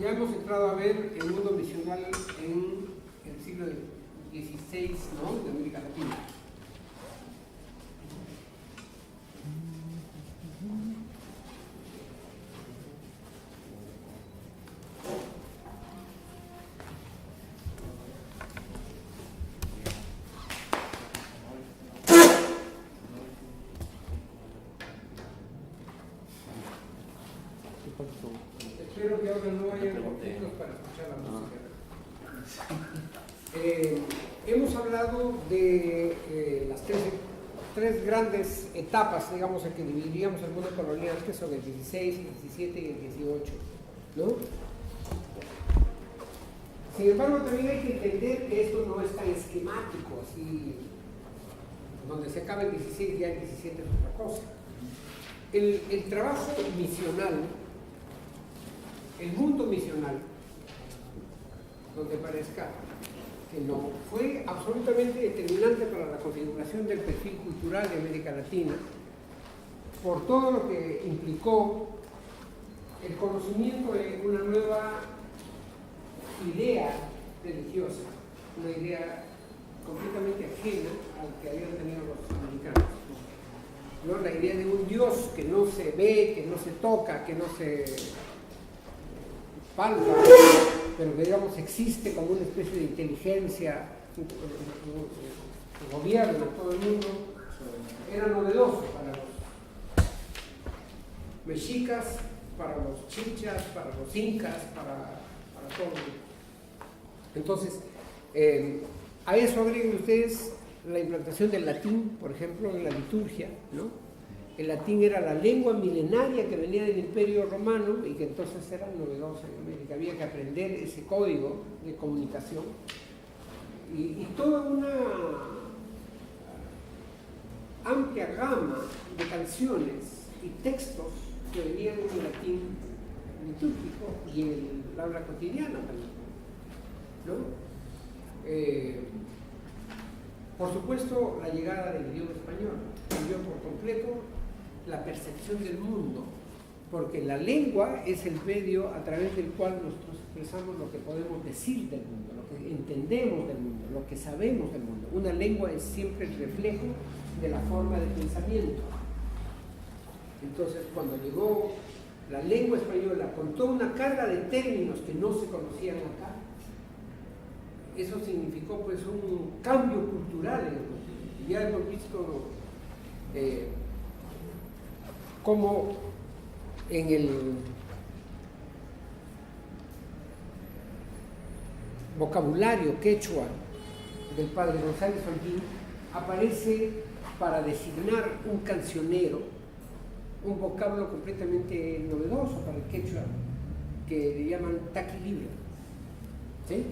Ya hemos entrado a ver el mundo misional en el siglo XVI, ¿no?, de América Latina. Espero que ahora no haya conflictos para escuchar la música. Hemos hablado de las tres grandes etapas, digamos, en que dividiríamos el mundo colonial, que son el 16, el 17 y el 18, ¿no? Sin embargo, también hay que entender que esto no es tan esquemático, así, donde se acaba el 16 ya el 17 es otra cosa. El trabajo misional, el mundo misional, donde parezca que no, fue absolutamente determinante para la configuración del perfil cultural de América Latina, por todo lo que implicó el conocimiento de una nueva idea religiosa, una idea completamente ajena al que habían tenido los americanos, ¿no? La idea de un Dios que no se ve, que no se toca, que no se palpa, pero que, digamos, existe como una especie de inteligencia que gobierna todo el mundo, era novedoso para los mexicas, para los chichas, para los incas, para todo el mundo. Entonces, a eso agreguen ustedes la implantación del latín, por ejemplo, en la liturgia, ¿no? El latín era la lengua milenaria que venía del Imperio Romano y que entonces era novedosa en América. Había que aprender ese código de comunicación y toda una amplia gama de canciones y textos que venían en el latín litúrgico y en el habla cotidiana también, ¿no? Por supuesto, la llegada del idioma español cambió por completo la percepción del mundo, porque la lengua es el medio a través del cual nosotros expresamos lo que podemos decir del mundo, lo que entendemos del mundo, lo que sabemos del mundo. Una lengua es siempre el reflejo de la forma de pensamiento. Entonces, cuando llegó la lengua española con toda una carga de términos que no se conocían acá, eso significó pues un cambio cultural en el mundo. Ya hemos visto cómo en el vocabulario quechua del padre González Holguín aparece para designar un cancionero, un vocablo completamente novedoso para el quechua que le llaman taqui libre, ¿sí?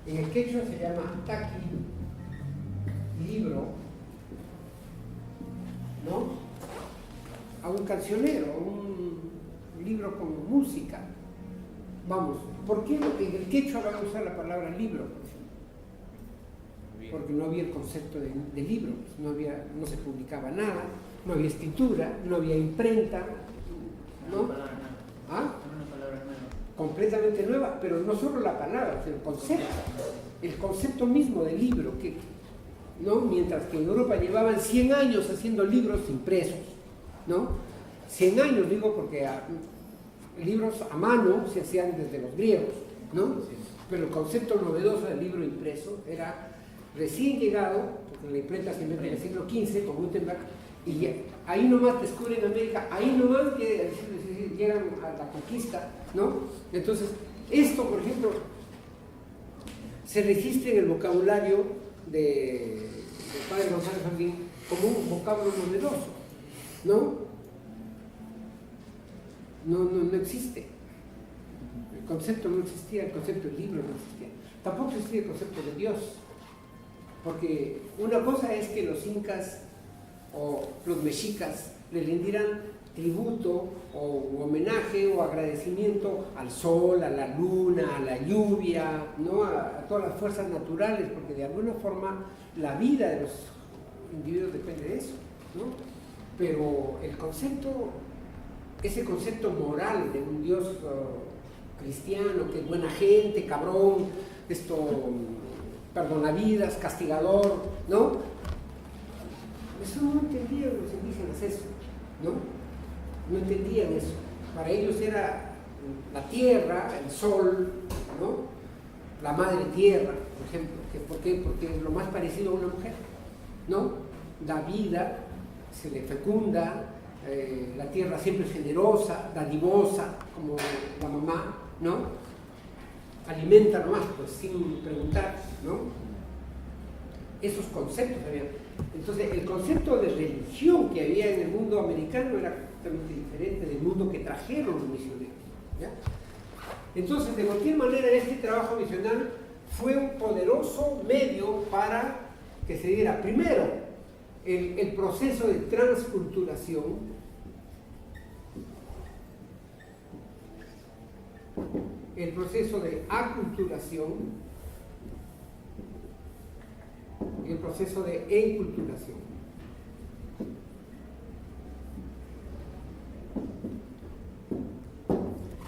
En el quechua se llama taqui, libro, ¿no?, a un cancionero, un libro con música. Vamos, ¿por qué en el quechua van a usar la palabra libro? Porque no había el concepto de libro, no se publicaba nada, no había escritura, no había imprenta, ¿no? ¿Ah? Completamente nueva, pero no solo la palabra, sino el concepto mismo del libro, ¿no? Mientras que en Europa llevaban 100 años haciendo libros impresos, ¿no? 100 años, digo, porque libros a mano se hacían desde los griegos, ¿no? Pero el concepto novedoso del libro impreso era recién llegado, porque la imprenta se inventa en el siglo XV con Gutenberg, y ahí nomás descubren América, ahí nomás llegan a la conquista, ¿no? Entonces, esto, por ejemplo, se registra en el vocabulario del padre González Holguín como un vocablo novedoso, ¿no? No existe. El concepto no existía, el concepto del libro no existía. Tampoco existía el concepto de Dios, porque una cosa es que los incas o los mexicas le rindieran tributo o homenaje o agradecimiento al sol, a la luna, a la lluvia, ¿no? a todas las fuerzas naturales, porque de alguna forma la vida de los individuos depende de eso, ¿no? Pero el concepto, ese concepto moral de un Dios cristiano, que es buena gente, cabrón, perdonavidas, castigador, ¿no? Eso no entendían los indígenas eso, ¿no? No entendían eso. Para ellos era la tierra, el sol, ¿no? La madre tierra, por ejemplo. ¿Por qué? Porque es lo más parecido a una mujer, ¿no? Da vida, se le fecunda, la tierra siempre es generosa, dadivosa, como la mamá, ¿no? Alimenta nomás, pues sin preguntar, ¿no? Esos conceptos había. Entonces, el concepto de religión que había en el mundo americano era totalmente diferente del mundo que trajeron los misioneros, ¿ya? Entonces, de cualquier manera, este trabajo misional fue un poderoso medio para que se diera, primero, el proceso de transculturación, el proceso de aculturación y el proceso de enculturación.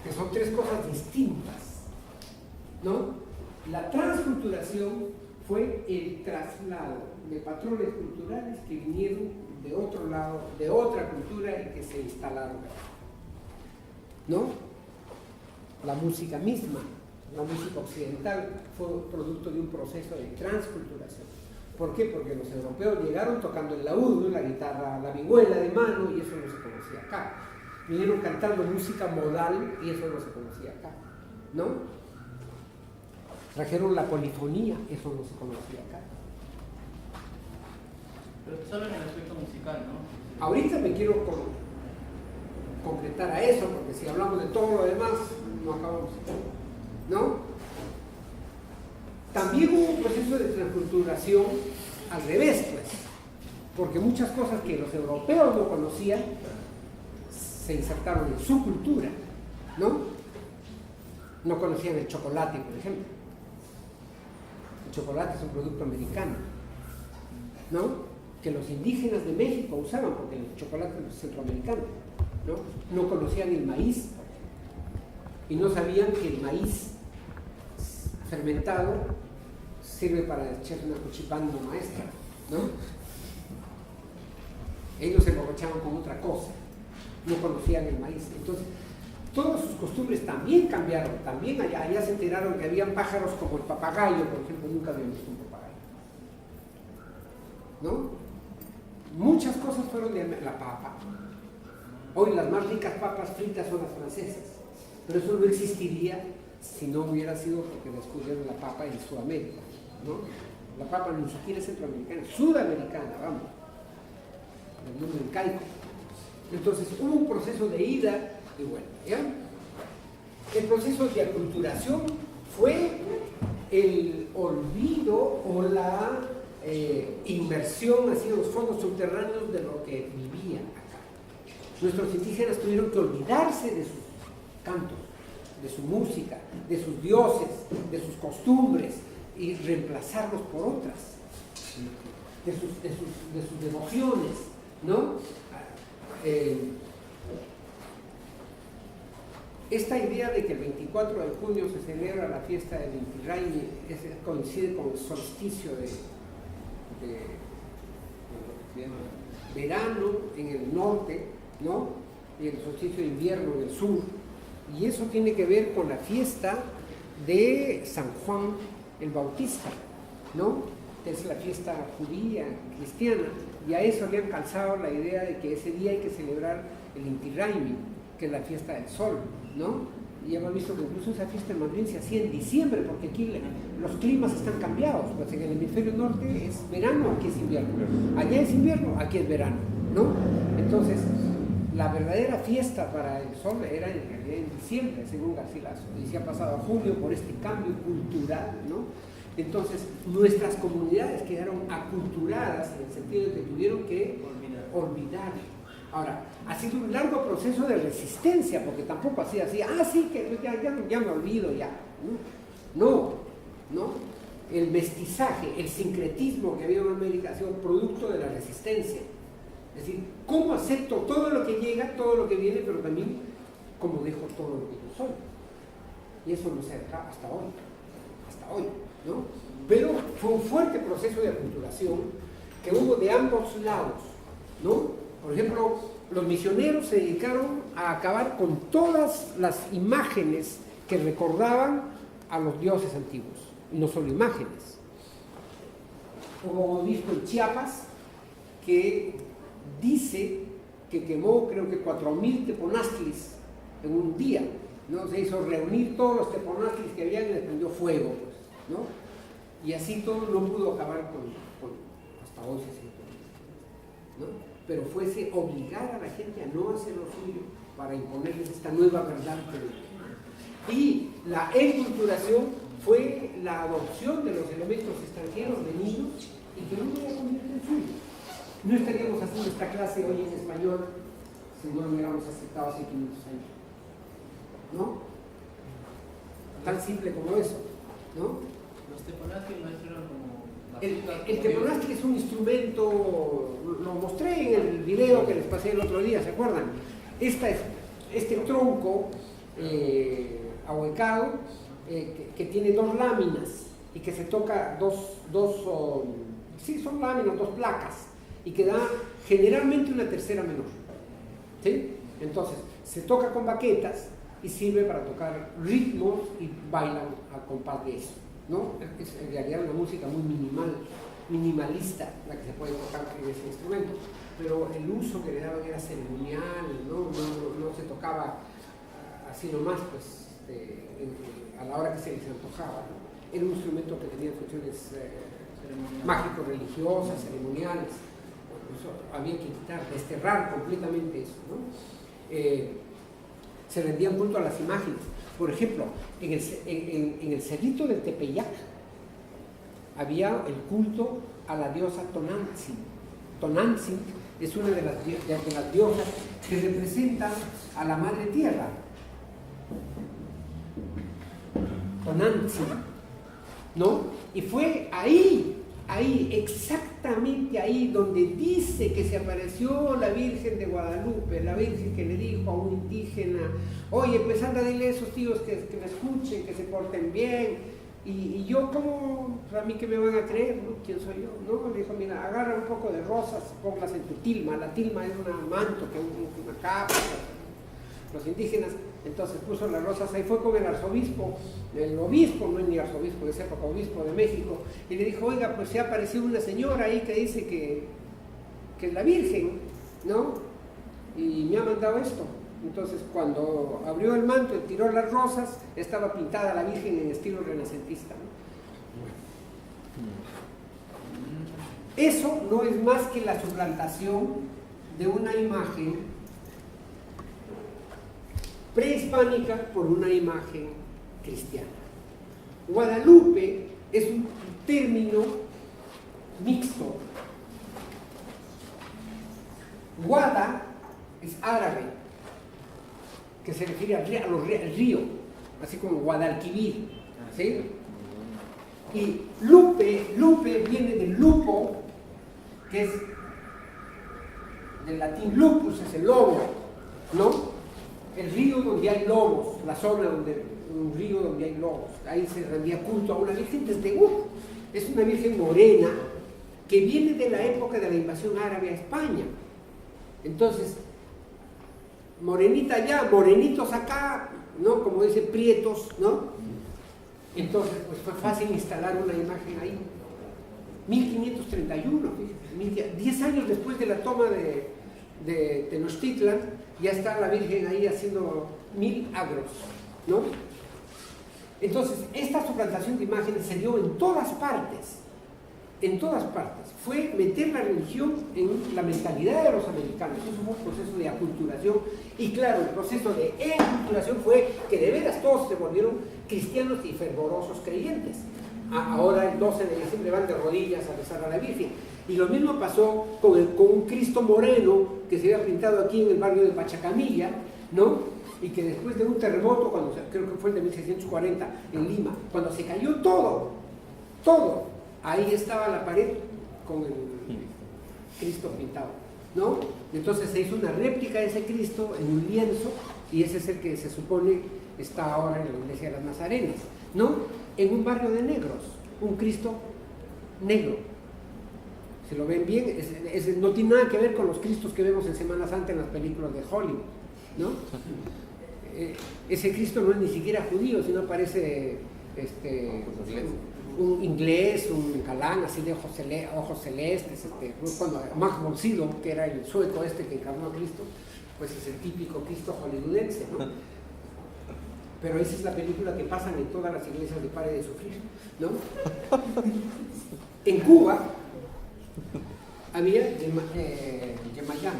Que son tres cosas distintas, ¿no? La transculturación fue el traslado de patrones culturales que vinieron de otro lado, de otra cultura y que se instalaron, ¿no? La música misma, la música occidental, fue producto de un proceso de transculturación. ¿Por qué? Porque los europeos llegaron tocando el laúd, ¿no? La guitarra, la vihuela de mano, y eso no se conocía acá. Vinieron cantando música modal y eso no se conocía acá, ¿no? Trajeron la polifonía, eso no se conocía acá. Pero solo en el aspecto musical, ¿no? Ahorita me quiero concretar a eso, porque si hablamos de todo lo demás, no acabamos, ¿no? También hubo un proceso de transculturación al revés, pues, porque muchas cosas que los europeos no conocían se insertaron en su cultura, ¿no? No conocían el chocolate, por ejemplo. El chocolate es un producto americano, ¿no? Que los indígenas de México usaban, porque el chocolate es centroamericano, ¿no? No conocían el maíz y no sabían que el maíz fermentado sirve para echar una cuchipanda maestra, ¿no? Ellos se emborrachaban con otra cosa, no conocían el maíz. Entonces, todas sus costumbres también cambiaron, también allá se enteraron que habían pájaros como el papagayo, por ejemplo, nunca habían visto un papagayo, ¿no? Muchas cosas fueron de la papa. Hoy las más ricas papas fritas son las francesas, pero eso no existiría si no hubiera sido porque descubrieron la papa en Sudamérica, ¿no? La papa ni siquiera es centroamericana, es sudamericana, vamos, del mundo incaico. Entonces hubo un proceso de ida y vuelta, ¿ya? El proceso de aculturación fue el olvido o la inmersión hacia los fondos subterráneos de lo que vivía acá. Nuestros indígenas tuvieron que olvidarse de sus cantos, de su música, de sus dioses, de sus costumbres y reemplazarlos por otras, de sus devociones, ¿no? Esta idea de que el 24 de junio se celebra la fiesta del Inti Raymi coincide con el solsticio de verano en el norte, ¿no? Y el solsticio de invierno en el sur. Y eso tiene que ver con la fiesta de San Juan el Bautista, ¿no? Que es la fiesta judía, cristiana, y a eso le han calzado la idea de que ese día hay que celebrar el Inti Raymi, que es la fiesta del sol, ¿no? Y hemos visto que incluso esa fiesta en Madrid se hacía en diciembre, porque aquí los climas están cambiados, pues en el hemisferio norte es verano, aquí es invierno, allá es invierno, aquí es verano, ¿no? Entonces, la verdadera fiesta para el sol era en diciembre, según Garcilaso, y se ha pasado a julio por este cambio cultural, ¿no? Entonces, nuestras comunidades quedaron aculturadas en el sentido de que tuvieron que olvidar. Ahora, ha sido un largo proceso de resistencia, porque tampoco así, sí, que ya me olvido ya. No. El mestizaje, el sincretismo que había en América ha sido producto de la resistencia. Es decir, ¿cómo acepto todo lo que llega, todo lo que viene, pero también cómo dejo todo lo que yo soy? y eso no se acaba hasta hoy, ¿no? Pero fue un fuerte proceso de aculturación que hubo de ambos lados, ¿no? Por ejemplo, los misioneros se dedicaron a acabar con todas las imágenes que recordaban a los dioses antiguos, y no solo imágenes. Hubo un obispo en Chiapas que dice que quemó creo que 4,000 teponaztlis en un día, ¿no? Se hizo reunir todos los teponaztlis que había y les prendió fuego, pues, ¿no? Y así todo no pudo acabar hasta hoy se sigue, ¿no? Pero fuese obligar a la gente a no hacer lo suyo para imponerles esta nueva verdad. Y la enculturación fue la adopción de los elementos extranjeros venidos y que uno ya convierte en suyo. No estaríamos haciendo esta clase hoy en español si no lo hubiéramos aceptado hace 500 años, ¿no? Tan simple como eso, ¿no? Los teponaztlis no eran como... El teponaztli es un instrumento, lo mostré en el video que les pasé el otro día, ¿se acuerdan? Este tronco ahuecado que tiene dos láminas y que se toca sí, son láminas, dos placas, y que da generalmente una tercera menor, ¿sí? Entonces, se toca con baquetas y sirve para tocar ritmos y bailan al compás de eso, ¿no? Es en realidad una música muy minimalista la que se puede tocar en ese instrumento, pero el uso que le daban era ceremonial, no se tocaba así nomás, pues, a la hora que se les antojaba, ¿no? Era un instrumento que tenía funciones mágico-religiosas, ceremoniales. Bueno, eso había que quitar, desterrar completamente eso, ¿no? Se rendían culto a las imágenes. Por ejemplo, en el cerrito del Tepeyac había el culto a la diosa Tonantzin. Tonantzin es una de las diosas que representan a la Madre Tierra. Tonantzin, ¿no? Y fue ahí, exactamente ahí, donde dice que se apareció la Virgen de Guadalupe, la Virgen que le dijo a un indígena: oye, pues anda, dile a esos tíos que me escuchen, que se porten bien. Y yo, ¿cómo? A mí que me van a creer, ¿no? ¿Quién soy yo? ¿No? Le dijo: mira, agarra un poco de rosas, ponlas en tu tilma. La tilma es un manto, que es una capa. Los indígenas, entonces puso las rosas ahí, fue con el arzobispo, el obispo, no es ni arzobispo de esa época, obispo de México, y le dijo: oiga, pues se ha aparecido una señora ahí que dice que es la Virgen, ¿no? Y me ha mandado esto. Entonces, cuando abrió el manto y tiró las rosas, estaba pintada la Virgen en estilo renacentista, ¿no? Eso no es más que la suplantación de una imagen prehispánica por una imagen cristiana. Guadalupe es un término mixto. Guada es árabe, que se refiere al río, así como Guadalquivir, ¿sí? Y lupe viene del lupo, que es del latín lupus, es el lobo, ¿no? El río donde hay lobos, la zona un río donde hay lobos, ahí se rendía culto a una virgen desde es una virgen morena que viene de la época de la invasión árabe a España. Entonces, morenita allá, morenitos acá, ¿no? Como dicen, prietos, ¿no? Entonces, pues fue fácil instalar una imagen ahí. 1531, fíjense, 10 años después de la toma de Tenochtitlan, ya está la Virgen ahí haciendo milagros, ¿no? Entonces, esta suplantación de imágenes se dio en todas partes, fue meter la religión en la mentalidad de los americanos. Eso fue un proceso de aculturación, y claro, el proceso de enculturación fue que de veras todos se volvieron cristianos y fervorosos creyentes. Ahora el 12 de diciembre van de rodillas a rezar a la Virgen, y lo mismo pasó con un Cristo moreno que se había pintado aquí en el barrio de Pachacamilla, ¿no? Y que después de un terremoto, creo que fue el de 1640 en Lima, cuando se cayó todo, ahí estaba la pared con el Cristo pintado, ¿no? Entonces se hizo una réplica de ese Cristo en un lienzo, y ese es el que se supone está ahora en la iglesia de las Nazarenas, ¿no? En un barrio de negros, un Cristo negro. Si lo ven bien, no tiene nada que ver con los Cristos que vemos en Semana Santa en las películas de Hollywood, ¿no? Ese Cristo no es ni siquiera judío, sino parece un inglés, un galán así de ojos celestes, cuando Max von Sydow, que era el sueco que encarnó a Cristo, pues es el típico Cristo hollywoodense, ¿no? Pero esa es la película que pasan en todas las iglesias de Pare de Sufrir, ¿no? En Cuba había Yemayá,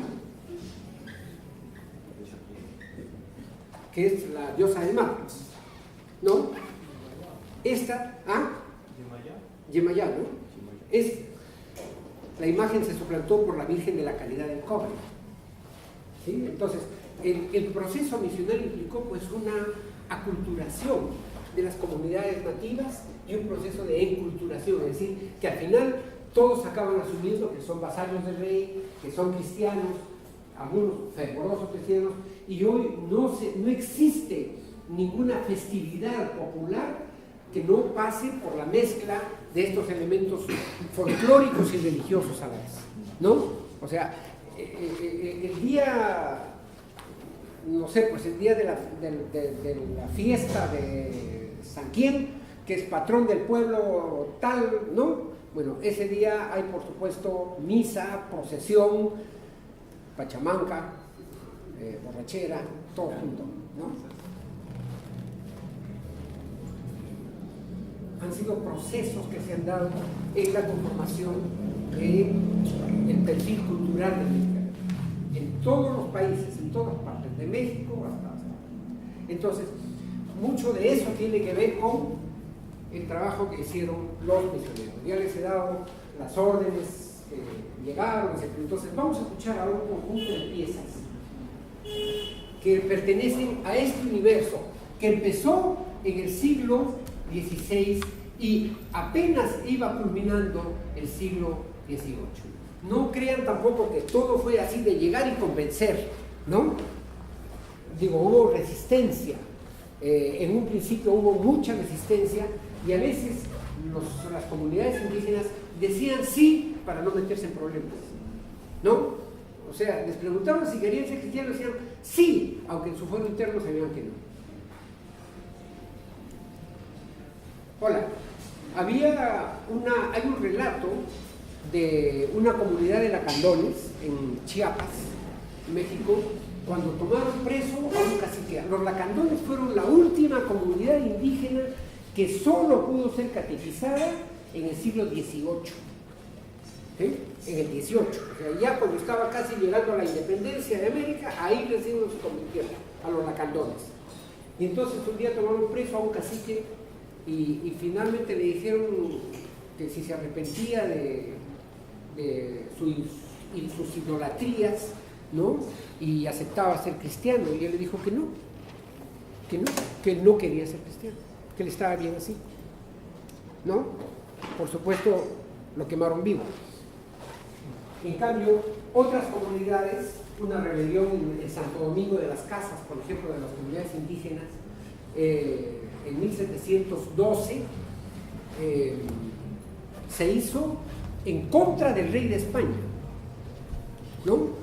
que es la diosa del mar, ¿no? Esta, Yemayá, ¿no? La imagen se suplantó por la Virgen de la Calidad del Cobre, ¿sí? Entonces, el proceso misionero implicó pues una aculturación de las comunidades nativas y un proceso de enculturación, es decir, que al final todos acaban asumiendo que son vasallos del rey, que son cristianos, algunos fervorosos cristianos, y hoy no existe ninguna festividad popular que no pase por la mezcla de estos elementos folclóricos y religiosos a la vez, ¿no? O sea, el día, no sé, pues el día de la fiesta de San Quién, que es patrón del pueblo tal, ¿no? Bueno, ese día hay, por supuesto, misa, procesión, pachamanca, borrachera, todo junto, ¿no? Han sido procesos que se han dado en la conformación del perfil cultural del mexicano, en todos los países, en todas partes, de México hasta. Entonces, mucho de eso tiene que ver con el trabajo que hicieron los misioneros. Ya les he dado las órdenes que llegaron, etc. Entonces, vamos a escuchar ahora un conjunto de piezas que pertenecen a este universo que empezó en el siglo XVI y apenas iba culminando el siglo XVIII. No crean tampoco que todo fue así de llegar y convencer, ¿no? Digo, hubo resistencia. En un principio hubo mucha resistencia y a veces las comunidades indígenas decían sí para no meterse en problemas, ¿no? O sea, les preguntaban si querían ser cristianos y decían sí, aunque en su fuero interno sabían que no. Hola, hay un relato de una comunidad de lacandones en Chiapas, México, cuando tomaron preso a un cacique. Los lacandones fueron la última comunidad indígena que solo pudo ser catequizada en el siglo XVIII. ¿Sí? En el XVIII. O sea, ya cuando estaba casi llegando a la independencia de América, ahí recién se convirtieron a los lacandones. Y entonces un día tomaron preso a un cacique y finalmente le dijeron que si se arrepentía de sus idolatrías, ¿no? Y aceptaba ser cristiano, y él le dijo que no quería ser cristiano, que le estaba bien así, ¿no? Por supuesto, lo quemaron vivo. En cambio, otras comunidades, una rebelión en Santo Domingo de las Casas, por ejemplo, de las comunidades indígenas, en 1712, se hizo en contra del rey de España, ¿no?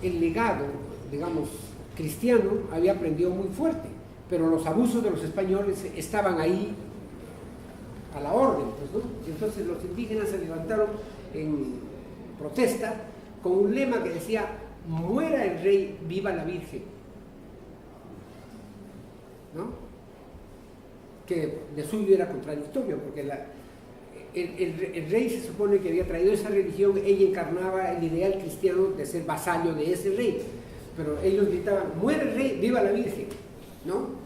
El legado, digamos, cristiano había aprendido muy fuerte, pero los abusos de los españoles estaban ahí a la orden, pues, ¿no? Entonces los indígenas se levantaron en protesta con un lema que decía: muera el rey, viva la Virgen, ¿no? Que de suyo era contradictorio, porque el rey se supone que había traído esa religión, ella encarnaba el ideal cristiano de ser vasallo de ese rey, pero ellos gritaban: muera el rey, viva la Virgen, ¿no?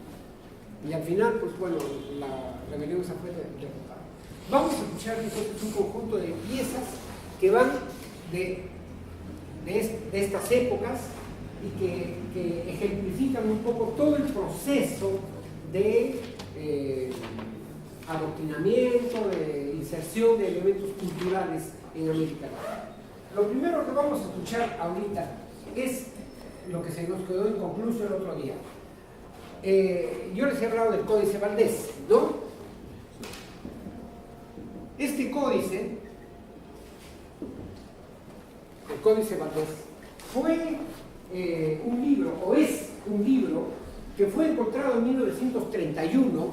Y al final, pues bueno, la rebelión esa fue derrotada. Vamos a escuchar entonces un conjunto de piezas que van de estas épocas y que ejemplifican un poco todo el proceso de adoctrinamiento, de inserción de elementos culturales en América Latina. Lo primero que vamos a escuchar ahorita es lo que se nos quedó inconcluso el otro día. Yo les he hablado del Códice Valdés, ¿no? Este códice, el Códice Valdés, fue un libro, o es un libro, que fue encontrado en 1931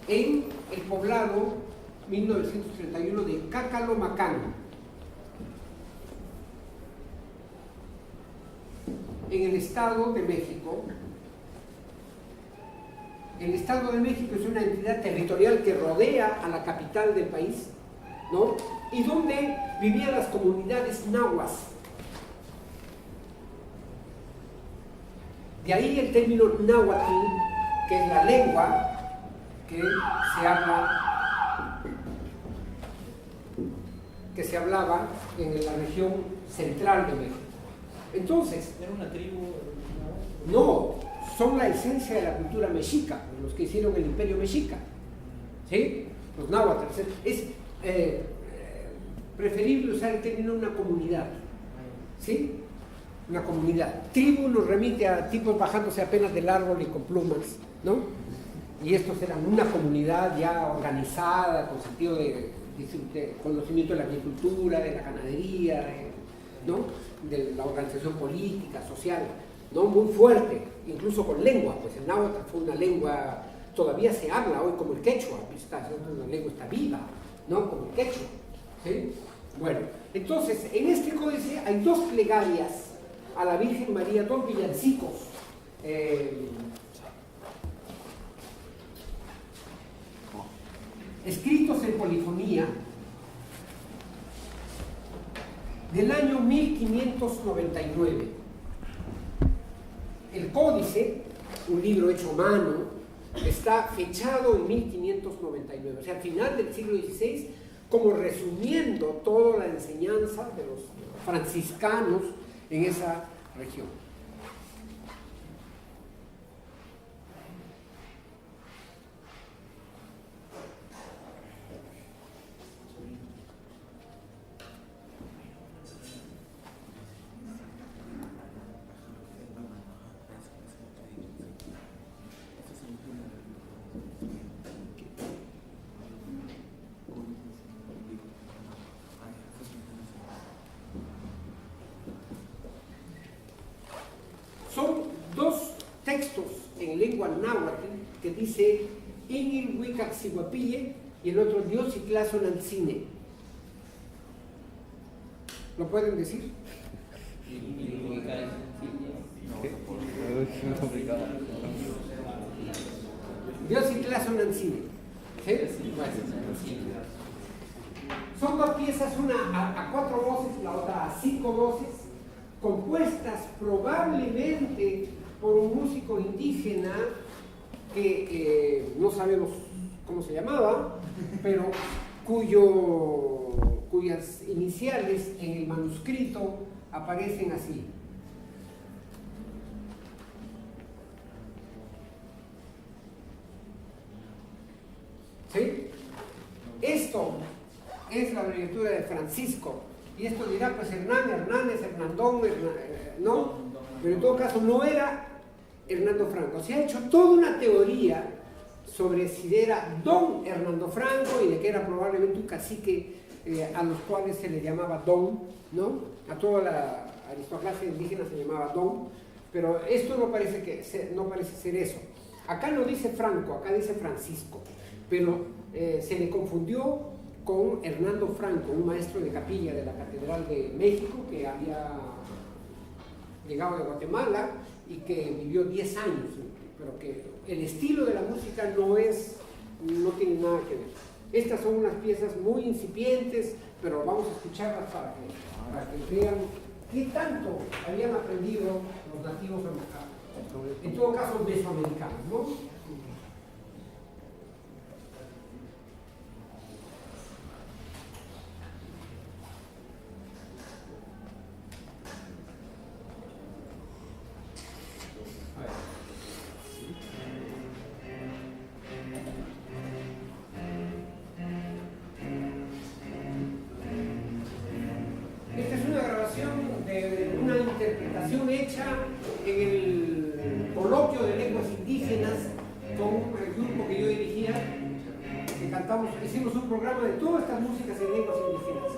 en el poblado 1931 de Cacalomacán, en el Estado de México. El Estado de México es una entidad territorial que rodea a la capital del país, ¿no? Y donde vivían las comunidades nahuas. De ahí el término náhuatl, que es la lengua que se hablaba en la región central de México. Entonces, ¿Era una tribu? no, son la esencia de la cultura mexica, los que hicieron el imperio mexica, ¿sí? Los náhuatl. Es preferible usar el término una comunidad, ¿sí? Una comunidad. Tribu nos remite a tipos bajándose apenas del árbol y con plumas, ¿no? Y estos eran una comunidad ya organizada, con sentido de conocimiento de la agricultura, de la ganadería, ¿no? De la organización política, social, ¿no? Muy fuerte, incluso con lengua, pues el náhuatl fue una lengua, todavía se habla hoy como el quechua, una lengua está viva, ¿no? Como el quechua, ¿sí? Bueno, entonces, en este códice hay dos plegarias a la Virgen María, dos villancicos, escritos en polifonía, del año 1599. El códice, un libro hecho a mano, está fechado en 1599, o sea, al final del siglo XVI, como resumiendo toda la enseñanza de los franciscanos en esa región. Son dos textos en lengua náhuatl que dice Inil Huicaxihuapille y el otro Dios y Tlazonantzine. ¿Lo pueden decir? Dios y Tlazonantzine. ¿Sí? Son dos piezas, una a 4 voces, la otra a 5 voces, compuestas probablemente por un músico indígena que no sabemos cómo se llamaba, pero cuyas iniciales en el manuscrito aparecen así. ¿Sí? Esto es la abreviatura de Francisco. Y esto dirá, pues Hernández, Hernandón, no, pero en todo caso no era Hernando Franco. Se ha hecho toda una teoría sobre si era don Hernando Franco y de que era probablemente un cacique a los cuales se le llamaba don, ¿no? A toda la aristocracia indígena se llamaba don, pero esto no parece ser eso. Acá no dice Franco, acá dice Francisco, pero se le confundió con Hernando Franco, un maestro de capilla de la Catedral de México que había llegado de Guatemala y que vivió 10 años, pero que el estilo de la música no tiene nada que ver. Estas son unas piezas muy incipientes, pero vamos a escucharlas para que vean qué tanto habían aprendido los nativos americanos, en todo caso mesoamericanos, ¿no? Esta es una grabación de una interpretación hecha en el coloquio de lenguas indígenas con el grupo que yo dirigía, que cantamos, hicimos un programa de todas estas músicas en lenguas indígenas.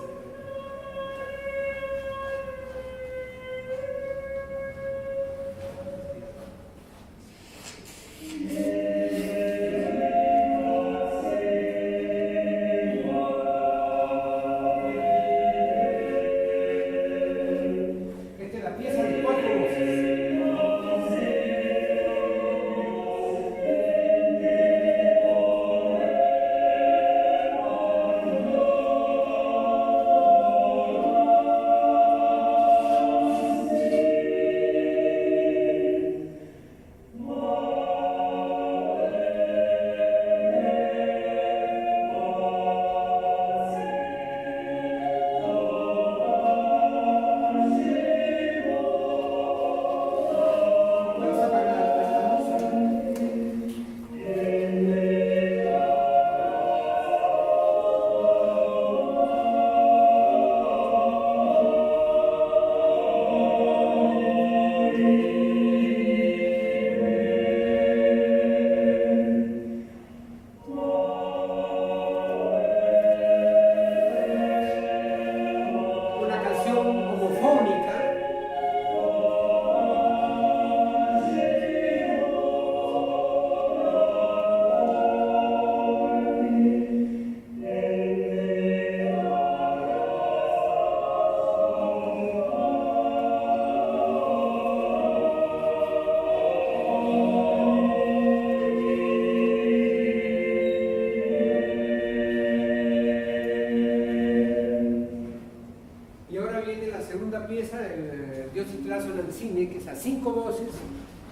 Que es a 5 voces,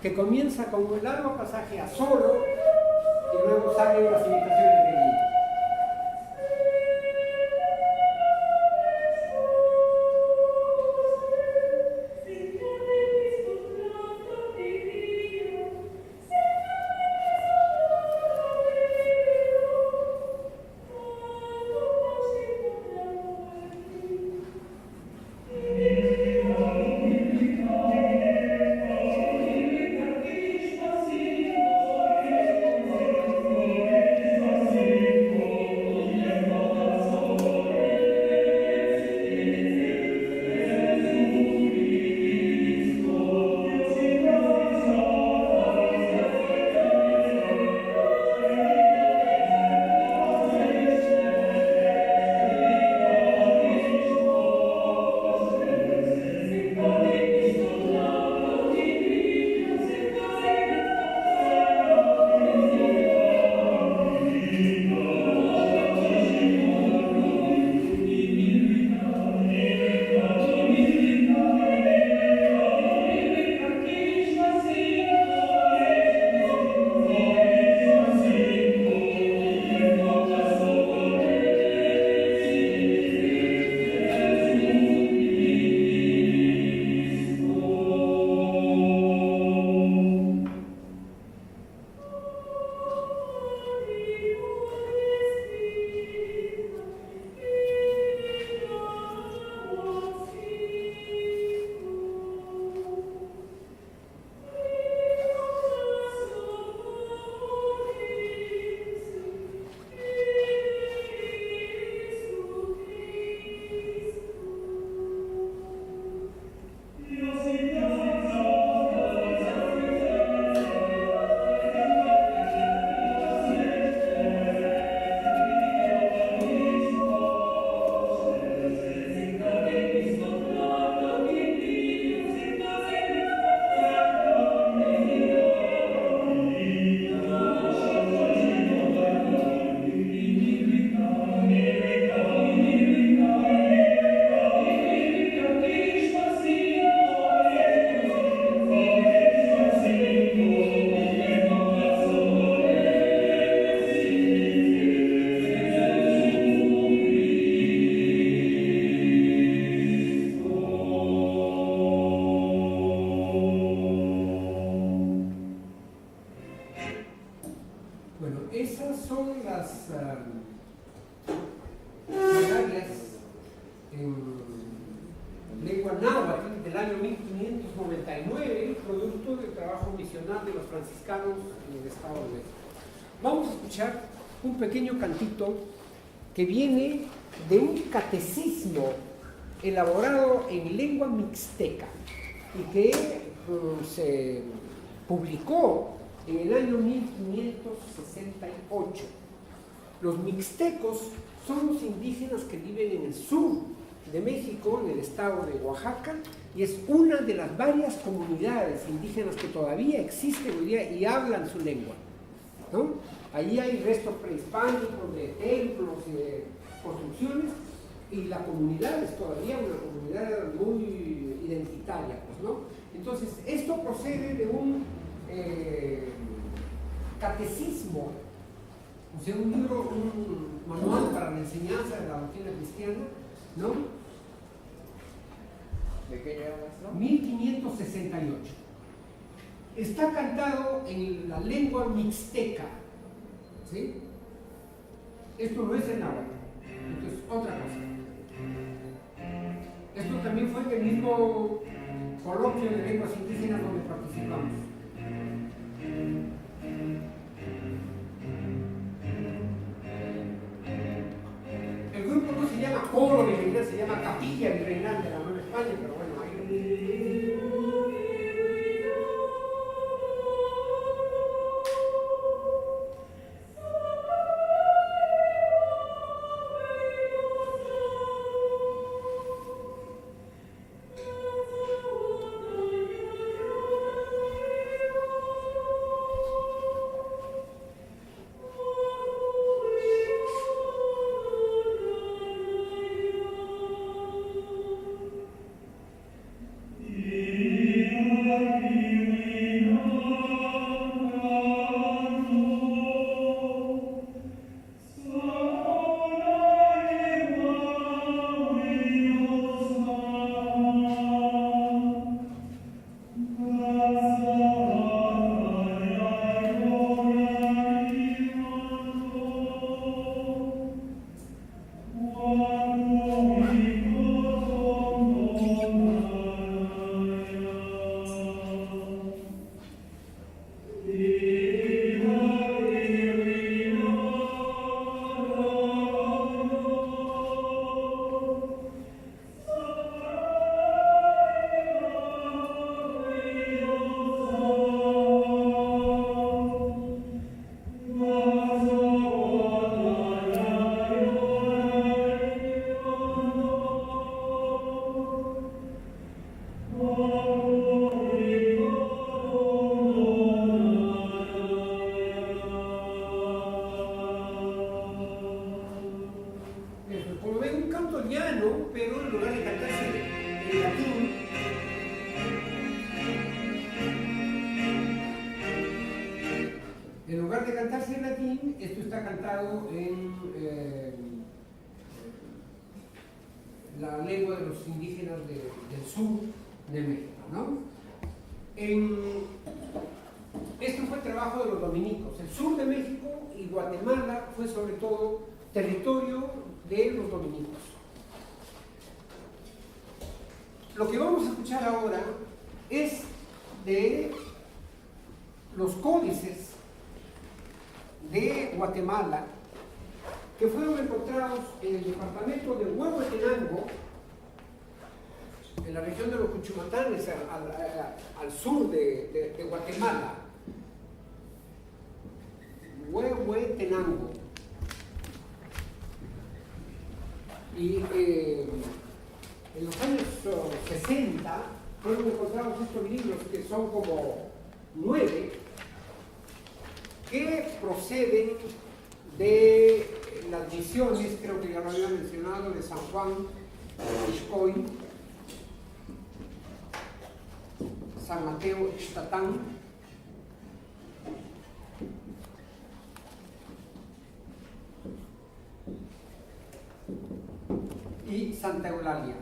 que comienza con un largo pasaje a solo y luego salen las imitaciones de Guillo. lengua náhuatl del año 1599, producto del trabajo misional de los franciscanos en el Estado de México. Vamos a escuchar un pequeño cantito que viene de un catecismo elaborado en lengua mixteca y que se publicó en el año 1568. Los mixtecos son los indígenas que viven en el sur de México, en el estado de Oaxaca, y es una de las varias comunidades indígenas que todavía existen hoy día y hablan su lengua, ¿no? Allí hay restos prehispánicos de templos y de construcciones, y la comunidad es todavía una comunidad muy identitaria, pues, ¿no? Entonces, esto procede de un catecismo, o sea, un libro, un manual para la enseñanza de la doctrina cristiana, ¿no? ¿De qué año es, no? 1568. Está cantado en la lengua mixteca, ¿sí? Esto no es en náhuatl, esto es otra cosa. Esto también fue en el mismo coloquio de lenguas indígenas donde participamos. El grupo no se llama Coro Virreinal, se llama Capilla Virreinal de la Nueva España, pero bueno, ahí... la lengua de los indígenas del sur de México, ¿no? Esto fue el trabajo de los dominicos. El sur de México y Guatemala fue sobre todo territorio de los dominicos. Lo que vamos a escuchar ahora es de los códices de Guatemala que fueron encontrados en el departamento de Huehuetenango, en la región de los Cuchumatanes, al sur de Guatemala. Huehuetenango. Y en los años 60 fueron encontrados estos libros, que son como 9, que proceden de las misiones, creo que ya lo había mencionado, de San Juan Ixcoy, San Mateo Ixtatán, y Santa Eulalia.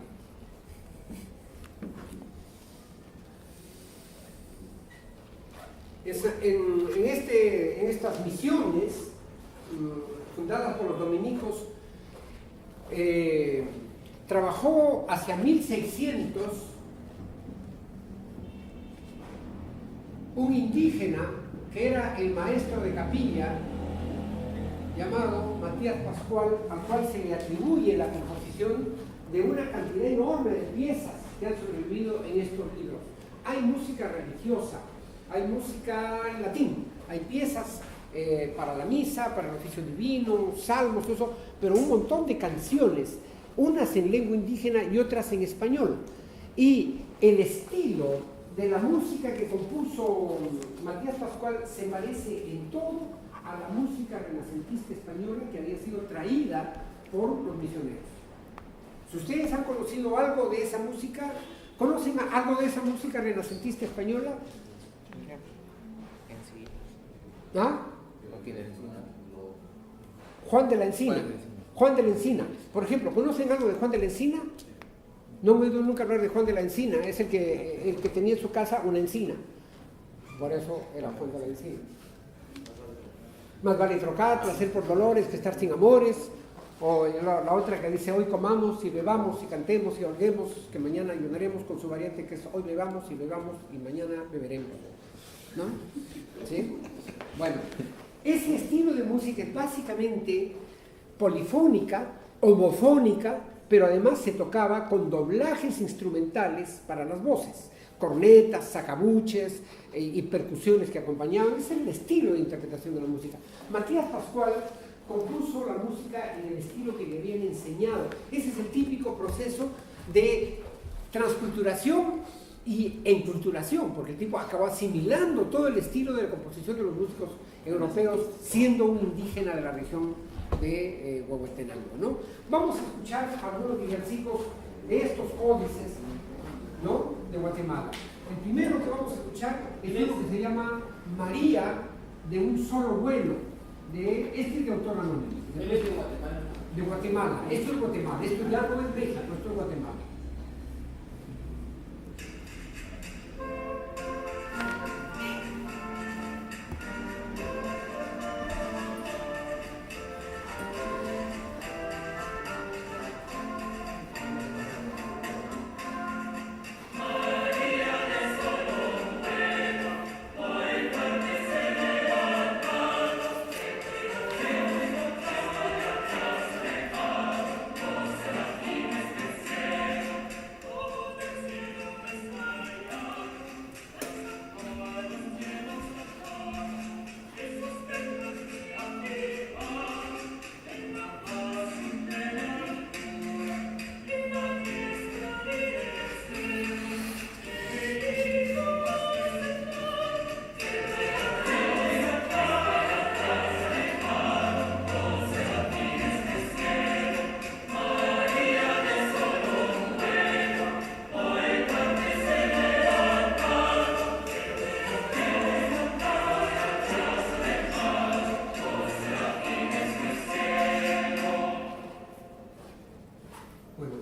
En estas misiones fundadas por los dominicos, que trabajó hacia 1600 un indígena que era el maestro de capilla llamado Matías Pascual, al cual se le atribuye la composición de una cantidad enorme de piezas que han sobrevivido en estos libros. Hay música religiosa, hay música en latín, hay piezas para la misa, para el oficio divino, salmos, todo eso, pero un montón de canciones, unas en lengua indígena y otras en español. Y el estilo de la música que compuso Matías Pascual se parece en todo a la música renacentista española que había sido traída por los misioneros. Si ustedes han conocido algo de esa música, ¿conocen algo de esa música renacentista española? ¿Ah? Juan de la Encina. Juan de la Encina. Por ejemplo, ¿conocen algo de Juan de la Encina? No me he oído nunca hablar de Juan de la Encina. Es el que tenía en su casa una encina. Por eso era Juan de la Encina. Más vale trocar, placer por dolores, que estar sin amores. O la otra que dice, hoy comamos y bebamos y cantemos y holguemos, que mañana ayunaremos, con su variante que es hoy bebamos y mañana beberemos. ¿No? ¿Sí? Bueno, ese estilo de música es básicamente polifónica, homofónica, pero además se tocaba con doblajes instrumentales para las voces, cornetas, sacabuches y percusiones que acompañaban. Ese era el estilo de interpretación de la música. Matías Pascual compuso la música en el estilo que le habían enseñado. Ese es el típico proceso de transculturación y enculturación, porque el tipo acabó asimilando todo el estilo de la composición de los músicos europeos, siendo un indígena de la región de Huehuetenango, ¿no? Vamos a escuchar algunos villancicos de estos códices, ¿no?, de Guatemala. El primero que vamos a escuchar es uno que se llama María de un solo vuelo, este es de autor anónimo. Él es de Guatemala. De Guatemala, esto es Guatemala, esto ya no es México, esto es Guatemala.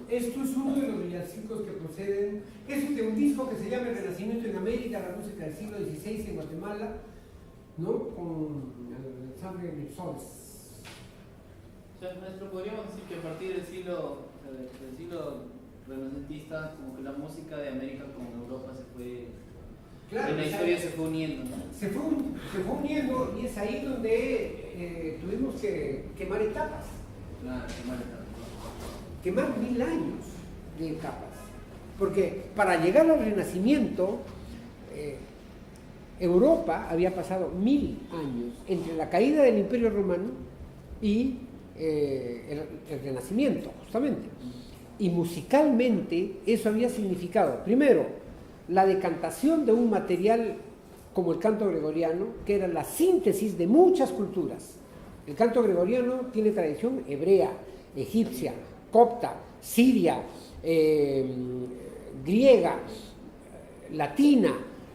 Esto es uno de los villancicos que proceden, es de un disco que se llama El Renacimiento en América, la música del siglo XVI en Guatemala, ¿no?, con el ensamble de Soles. O sea, maestro, podríamos decir que a partir del siglo renacentista, como que la música de América con Europa se fue, claro, en la historia se fue uniendo, ¿no? Se fue uniendo, y es ahí donde tuvimos que quemar etapas. Claro, Quemar 1000 años de etapas, porque para llegar al Renacimiento Europa había pasado 1000 años entre la caída del Imperio Romano y el Renacimiento, justamente. Y musicalmente eso había significado, primero, la decantación de un material como el canto gregoriano, que era la síntesis de muchas culturas. El canto gregoriano tiene tradición hebrea, egipcia, copta, siria, griega, latina,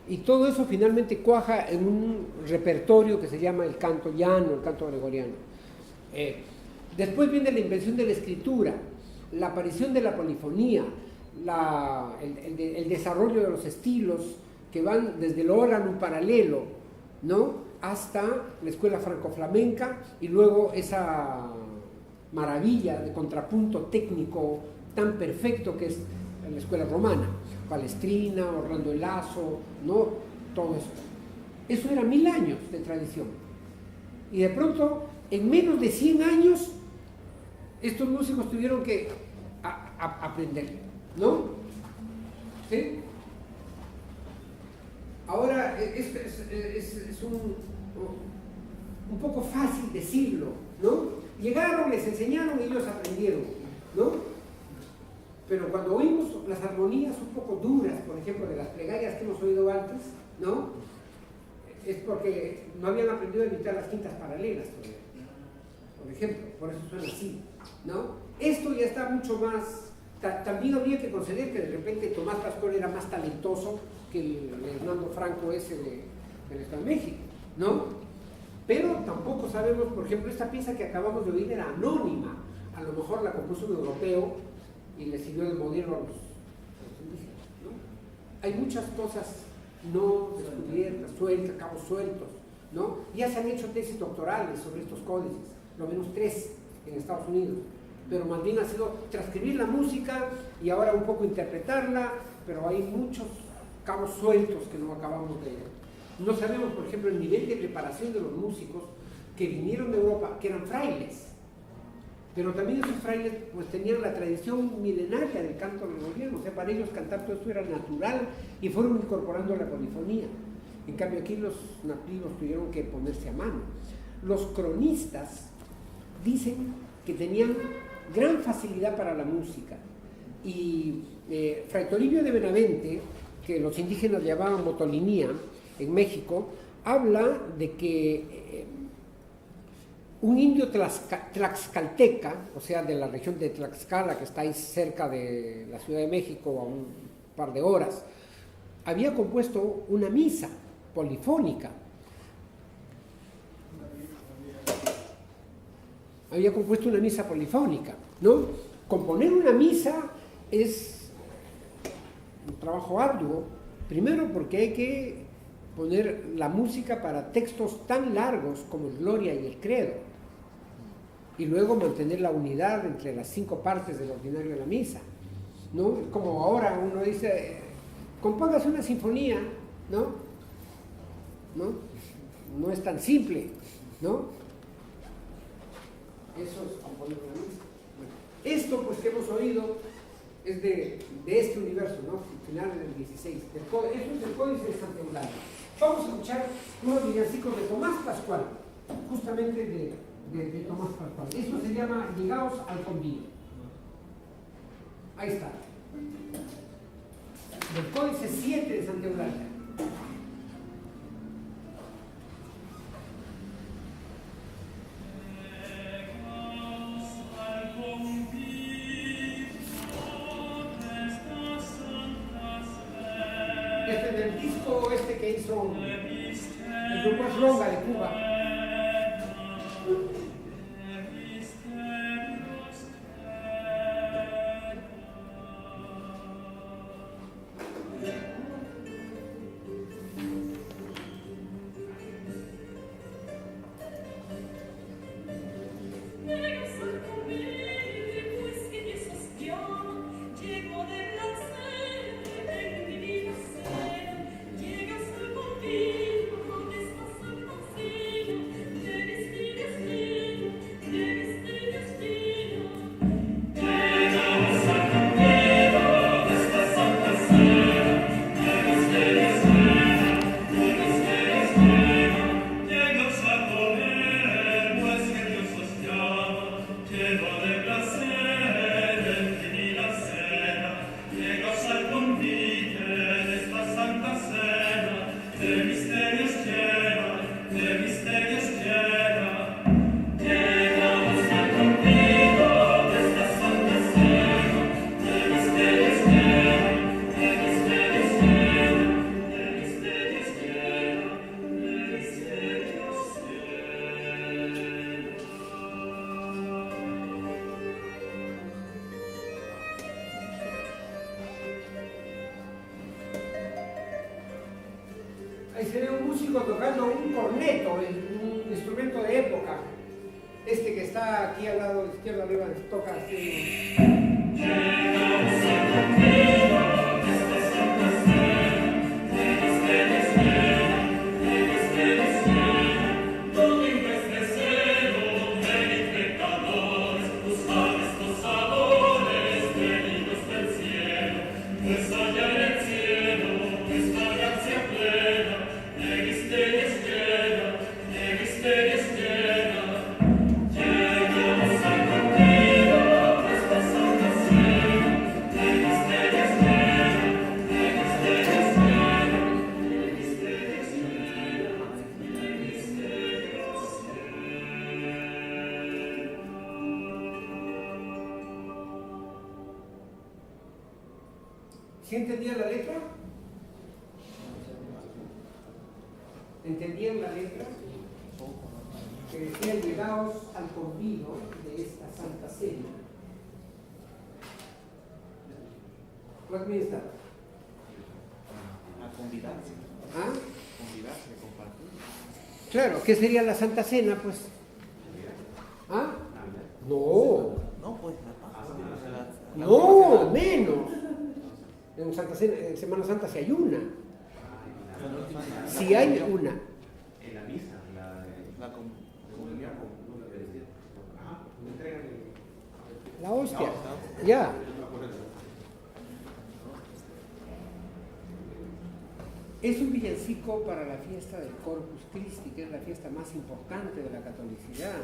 y todo eso finalmente cuaja en un repertorio que se llama el canto llano, el canto gregoriano. Después viene la invención de la escritura, la aparición de la polifonía, el desarrollo de los estilos que van desde el órgano paralelo, ¿no?, hasta la escuela franco-flamenca, y luego esa maravilla de contrapunto técnico tan perfecto que es la escuela romana, Palestrina, Orlando el Lazo, ¿no? Todo eso. Eso era 1000 años de tradición. Y de pronto, en menos de 100 años, estos músicos tuvieron que aprender, ¿no? ¿Sí? Ahora, es un poco fácil decirlo, ¿no? Llegaron, les enseñaron y ellos aprendieron, ¿no? Pero cuando oímos las armonías un poco duras, por ejemplo, de las plegarias que hemos oído antes, ¿no? Es porque no habían aprendido a evitar las quintas paralelas todavía, por ejemplo, por eso suena así, ¿no? Esto ya está mucho más. También habría que conceder que de repente Tomás Pascual era más talentoso que el Hernando Franco ese del Estado de México, ¿no? Pero tampoco sabemos, por ejemplo, esta pieza que acabamos de oír era anónima, a lo mejor la compuso un europeo y le sirvió de modelo a los indígenas, ¿no? Hay muchas cosas no descubiertas, sueltas, cabos sueltos, ¿no? Ya se han hecho tesis doctorales sobre estos códices, lo menos 3 en Estados Unidos, pero más bien ha sido transcribir la música y ahora un poco interpretarla, pero hay muchos cabos sueltos que no acabamos de... No sabemos, por ejemplo, el nivel de preparación de los músicos que vinieron de Europa, que eran frailes, pero también esos frailes pues tenían la tradición milenaria del canto gregoriano, o sea, para ellos cantar todo esto era natural y fueron incorporando la polifonía. En cambio aquí los nativos tuvieron que ponerse a mano. Los cronistas dicen que tenían gran facilidad para la música y Fray Toribio de Benavente, que los indígenas llamaban botolinía en México, habla de que un indio tlaxcalteca, o sea, de la región de Tlaxcala, que está ahí cerca de la Ciudad de México, a un par de horas, había compuesto una misa polifónica. ¿No? Componer una misa es un trabajo arduo, primero porque hay que poner la música para textos tan largos como el Gloria y el Credo, y luego mantener la unidad entre las 5 partes del ordinario de la misa, ¿no? Como ahora uno dice, compóngase una sinfonía, ¿no? No es tan simple, ¿no? Eso es componer una misa. Bueno, esto pues que hemos oído es de este universo, ¿no? Finales del 16. Esto es el Códice de Santa Eulalia. Vamos a escuchar unos villancicos de Tomás Pascual, justamente de Tomás Pascual. Esto se llama Llegaos al Convivio. Ahí está. Del Códice 7 de Santa Eulalia. Este es del disco que hizo el grupo Ronga de Cuba. Ahí se ve un músico tocando un corneto, un instrumento de época. Este que está aquí al lado de la izquierda arriba toca así. ¿Sí entendían la letra? ¿Entendían la letra? Que decía: llegaos al convivio de esta santa cena. ¿Cuál means that? A convidarse. ¿Ah? Convidarse, compartir. Claro, ¿qué sería la santa cena? Pues. ¿Ah? No. No, pues la Pascua. No, menos. En Santa Cena, en Semana Santa si hay una. Si hay una. En la misa, La comunión. La hostia. Ya. Es un villancico para la fiesta del Corpus Christi, que es la fiesta más importante de la catolicidad.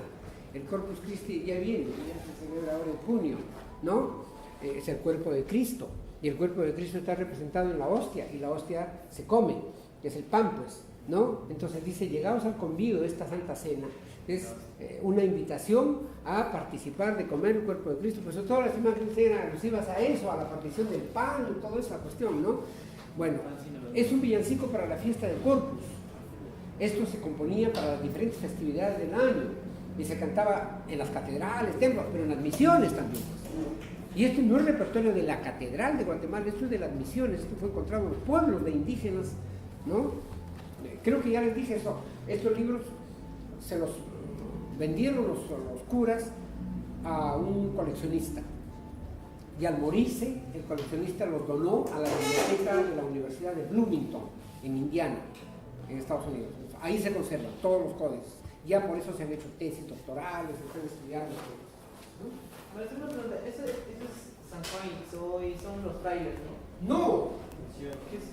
El Corpus Christi ya viene, ya se celebra ahora en junio, ¿no? Es el cuerpo de Cristo. Y el cuerpo de Cristo está representado en la hostia, y la hostia se come, que es el pan, pues, ¿no? Entonces dice: llegaos al convivio de esta santa cena. Es una invitación a participar de comer el cuerpo de Cristo. Pues todas las imágenes eran alusivas a eso, a la partición del pan y toda esa cuestión, ¿no? Bueno, es un villancico para la fiesta del Corpus. Esto se componía para las diferentes festividades del año y se cantaba en las catedrales, templos, pero en las misiones también. Y esto no es repertorio de la Catedral de Guatemala, esto es de las misiones, esto fue encontrado en los pueblos de indígenas, ¿no? Creo que ya les dije eso. Estos libros se los vendieron los curas a un coleccionista. Y al morirse, el coleccionista los donó a la biblioteca de la Universidad de Bloomington, en Indiana, en Estados Unidos. Ahí se conservan todos los códices. Ya por eso se han hecho tesis doctorales, se están estudiando. ¿No? Bueno, tengo una pregunta. ¿Eso es San Juan y son los frailes, no? ¡No! ¿Quiénes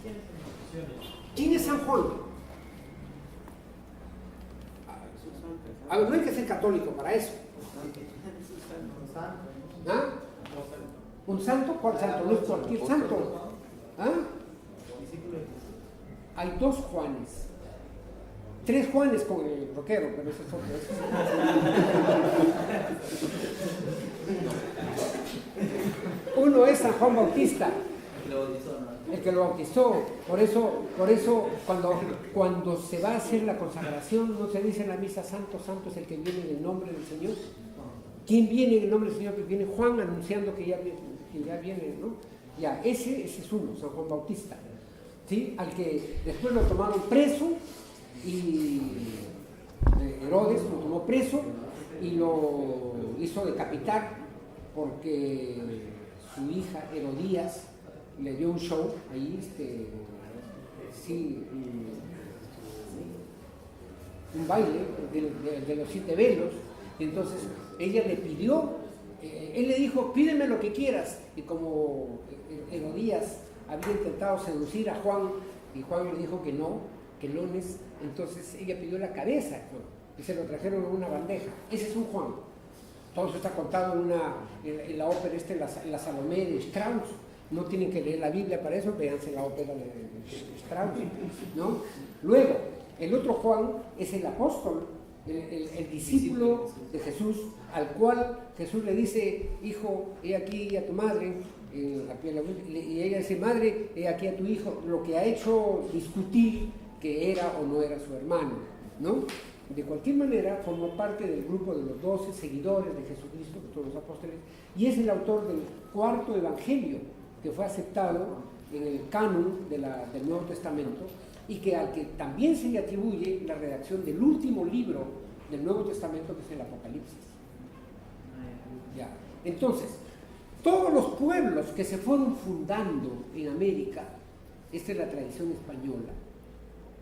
son los? ¿Quién es San Juan? A ver, no hay que ser católico para eso. ¿Ah? ¿Un santo? ¿Cuál santo? No es cualquier santo. ¿Ah? Hay 2 Juanes. 3 Juanes con el rockero, pero eso es otro. Uno es San Juan Bautista, el que lo bautizó. Por eso cuando se va a hacer la consagración, no se dice en la misa: santo, santo es el que viene en el nombre del Señor. ¿Quién viene en el nombre del Señor? Pues viene Juan anunciando que ya viene, ¿no? Ya, ese es uno, San Juan Bautista, ¿sí? Al que después lo tomaron preso, y Herodes lo tomó preso y lo hizo decapitar porque su hija Herodías le dio un show ahí, un baile de los 7 velos, y entonces ella le pidió, él le dijo: pídeme lo que quieras, y como Herodías había intentado seducir a Juan y Juan le dijo que no, que lones, entonces ella pidió la cabeza y se lo trajeron en una bandeja. Ese es un Juan. Todo eso está contado en la ópera la Salomé de Strauss. No tienen que leer la Biblia para eso, véanse la ópera de Strauss, ¿no? Luego, el otro Juan es el apóstol, el discípulo de Jesús, al cual Jesús le dice: hijo, he aquí a tu madre, y ella dice: madre, he aquí a tu hijo, lo que ha hecho discutir que era o no era su hermano, ¿no? De cualquier manera, formó parte del grupo de los 12 seguidores de Jesucristo, que son los apóstoles, y es el autor del 4.º evangelio, que fue aceptado en el canon del Nuevo Testamento, y que al que también se le atribuye la redacción del último libro del Nuevo Testamento, que es el Apocalipsis. Ya. Entonces, todos los pueblos que se fueron fundando en América, esta es la tradición española,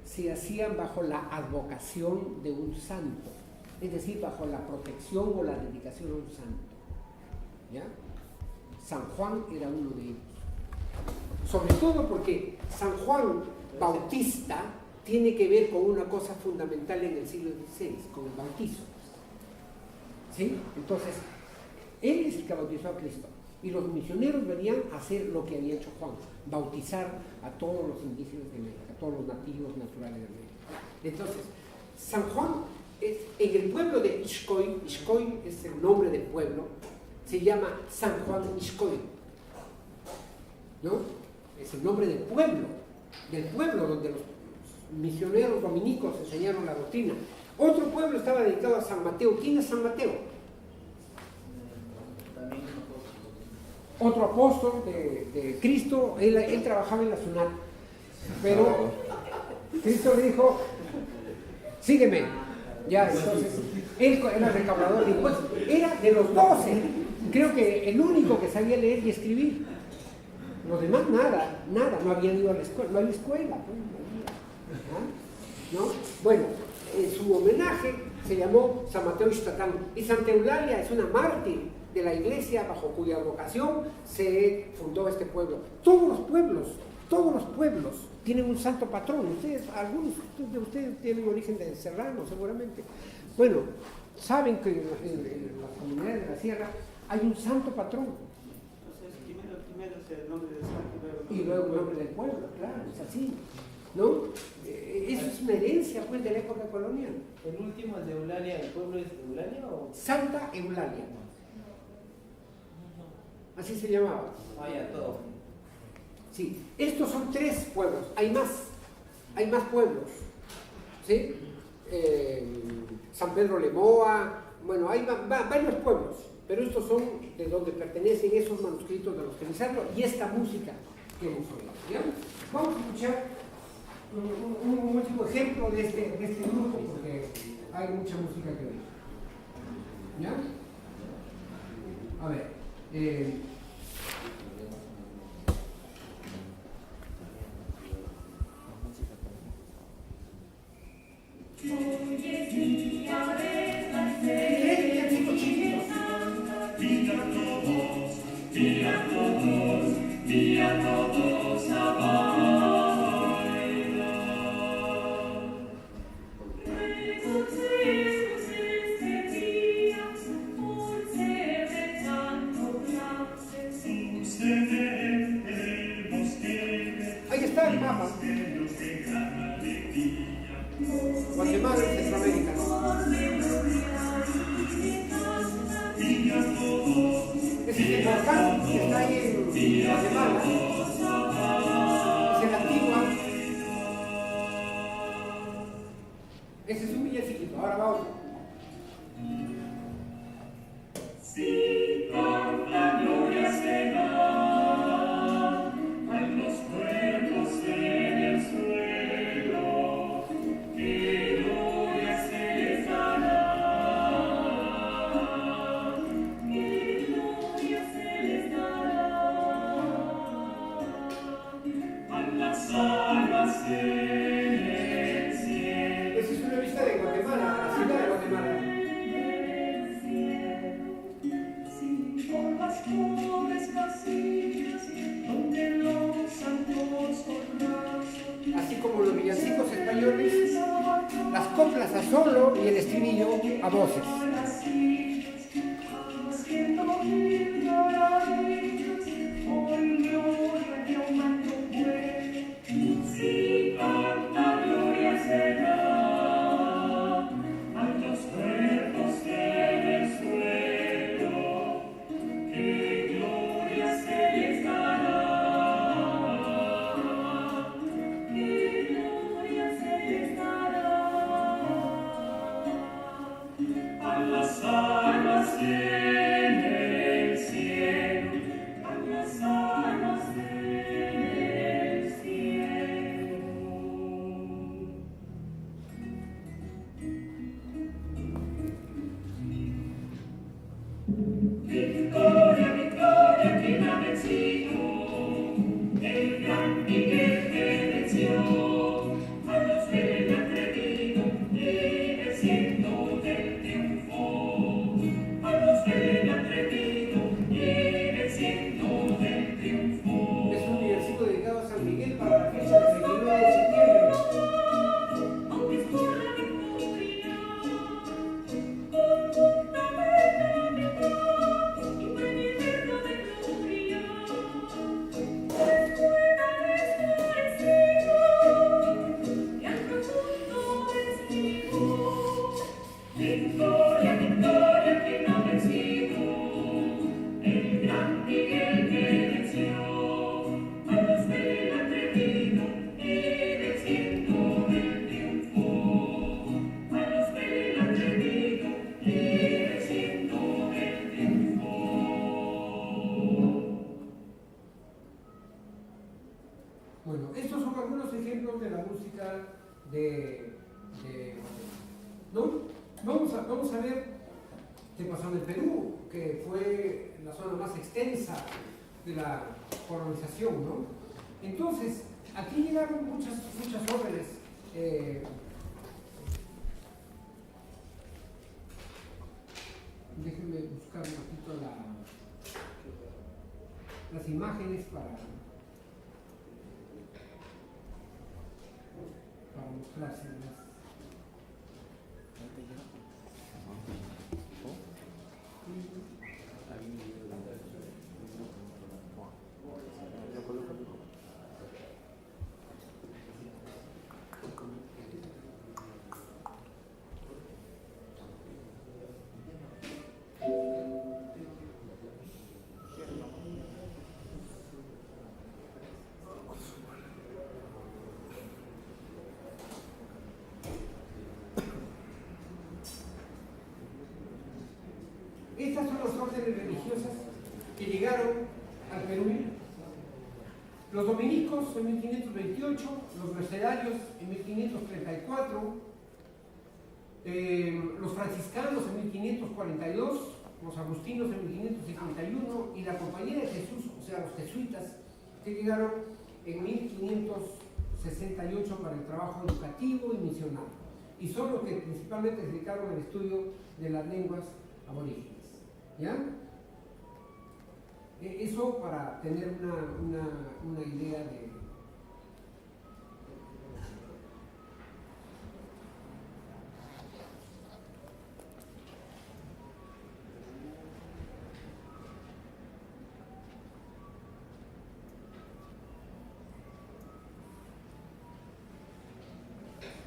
se hacían bajo la advocación de un santo, es decir, bajo la protección o la dedicación a un santo. ¿Ya? San Juan era uno de ellos. Sobre todo porque San Juan Bautista tiene que ver con una cosa fundamental en el siglo XVI, con el bautizo. ¿Sí? Entonces, él es el que bautizó a Cristo. Y los misioneros venían a hacer lo que había hecho Juan, bautizar a todos los indígenas de América, a todos los nativos naturales de América. Entonces, San Juan, en el pueblo de Ixcoy, Ixcoy es el nombre del pueblo, se llama San Juan Ixcoy, ¿no? Es el nombre del pueblo donde los misioneros dominicos enseñaron la doctrina. Otro pueblo estaba dedicado a San Mateo. ¿Quién es San Mateo? Otro apóstol de Cristo. Él trabajaba en la SUNAT, pero Cristo le dijo, sígueme. Ya, entonces, él era recaudador de impuestos. Era de los 12, creo que el único que sabía leer y escribir. Los demás nada, no habían ido a la escuela, no había escuela. ¿No? Bueno, en su homenaje se llamó San Mateo Ixtatán. Y Santa Eulalia es una mártir de la iglesia bajo cuya advocación se fundó este pueblo. Todos los pueblos tienen un santo patrón. Algunos de ustedes tienen origen de serrano, seguramente. Bueno, saben que en las comunidades de la sierra hay un santo patrón. Entonces, primero es el nombre del santo Y luego el nombre del pueblo, claro, es así, ¿no? Eso es una herencia, pues, de la época colonial. El último, el de Eulalia, ¿el pueblo es Eulalia o...? Santa Eulalia. Así se llamaba. Ya, todo. Sí, estos son 3 pueblos, hay más pueblos, ¿sí? San Pedro Lemoa, bueno, hay varios pueblos, pero estos son de donde pertenecen esos manuscritos de los que Lizardo y esta música que hemos oído. ¿Ya? Vamos a escuchar un último ejemplo de este grupo, porque hay mucha música que oír. ¿Ya? A ver. Ahí está el mapa. Guatemala y Centroamérica. Ese es el volcán que está ahí en Guatemala. Es el Antigua. Ese es un villanciquito. Ahora vamos. Si por la gloria se da a los pueblos en el suelo, que gloria se les dará, que gloria se les dará a las almas en el cielo. Esa es una vista de Guatemala, la ciudad de Guatemala. Por las pobres casillas donde los santos con Así como los villancicos españoles, las coplas a solo y el estribillo a voces. Si tanta gloria se da a los cuerpos en el suelo, que gloria se les dará, que gloria se les dará a las almas en el cielo, a las almas en el cielo. Victoria, victoria, Victoria, victoria, quien ha vencido, el gran Miguel que venció a los del atrevido y venciendo el triunfo, a los del atrevido y venciendo el triunfo. Bueno, estos son algunos ejemplos de la música ¿no? Vamos a ver qué pasó en el Perú, que fue la zona más extensa de la colonización, ¿no? Entonces, aquí llegaron muchas órdenes. Déjenme buscar un poquito las imágenes para mostrárselas. Estas son las órdenes religiosas que llegaron al Perú. Los dominicos en 1528, los mercedarios en 1534, los franciscanos en 1542, los agustinos en 1551 y la Compañía de Jesús, o sea, los jesuitas, que llegaron en 1568 para el trabajo educativo y misional. Y son los que principalmente se dedicaron al estudio de las lenguas aborígenes. ¿Ya? Eso para tener una idea de...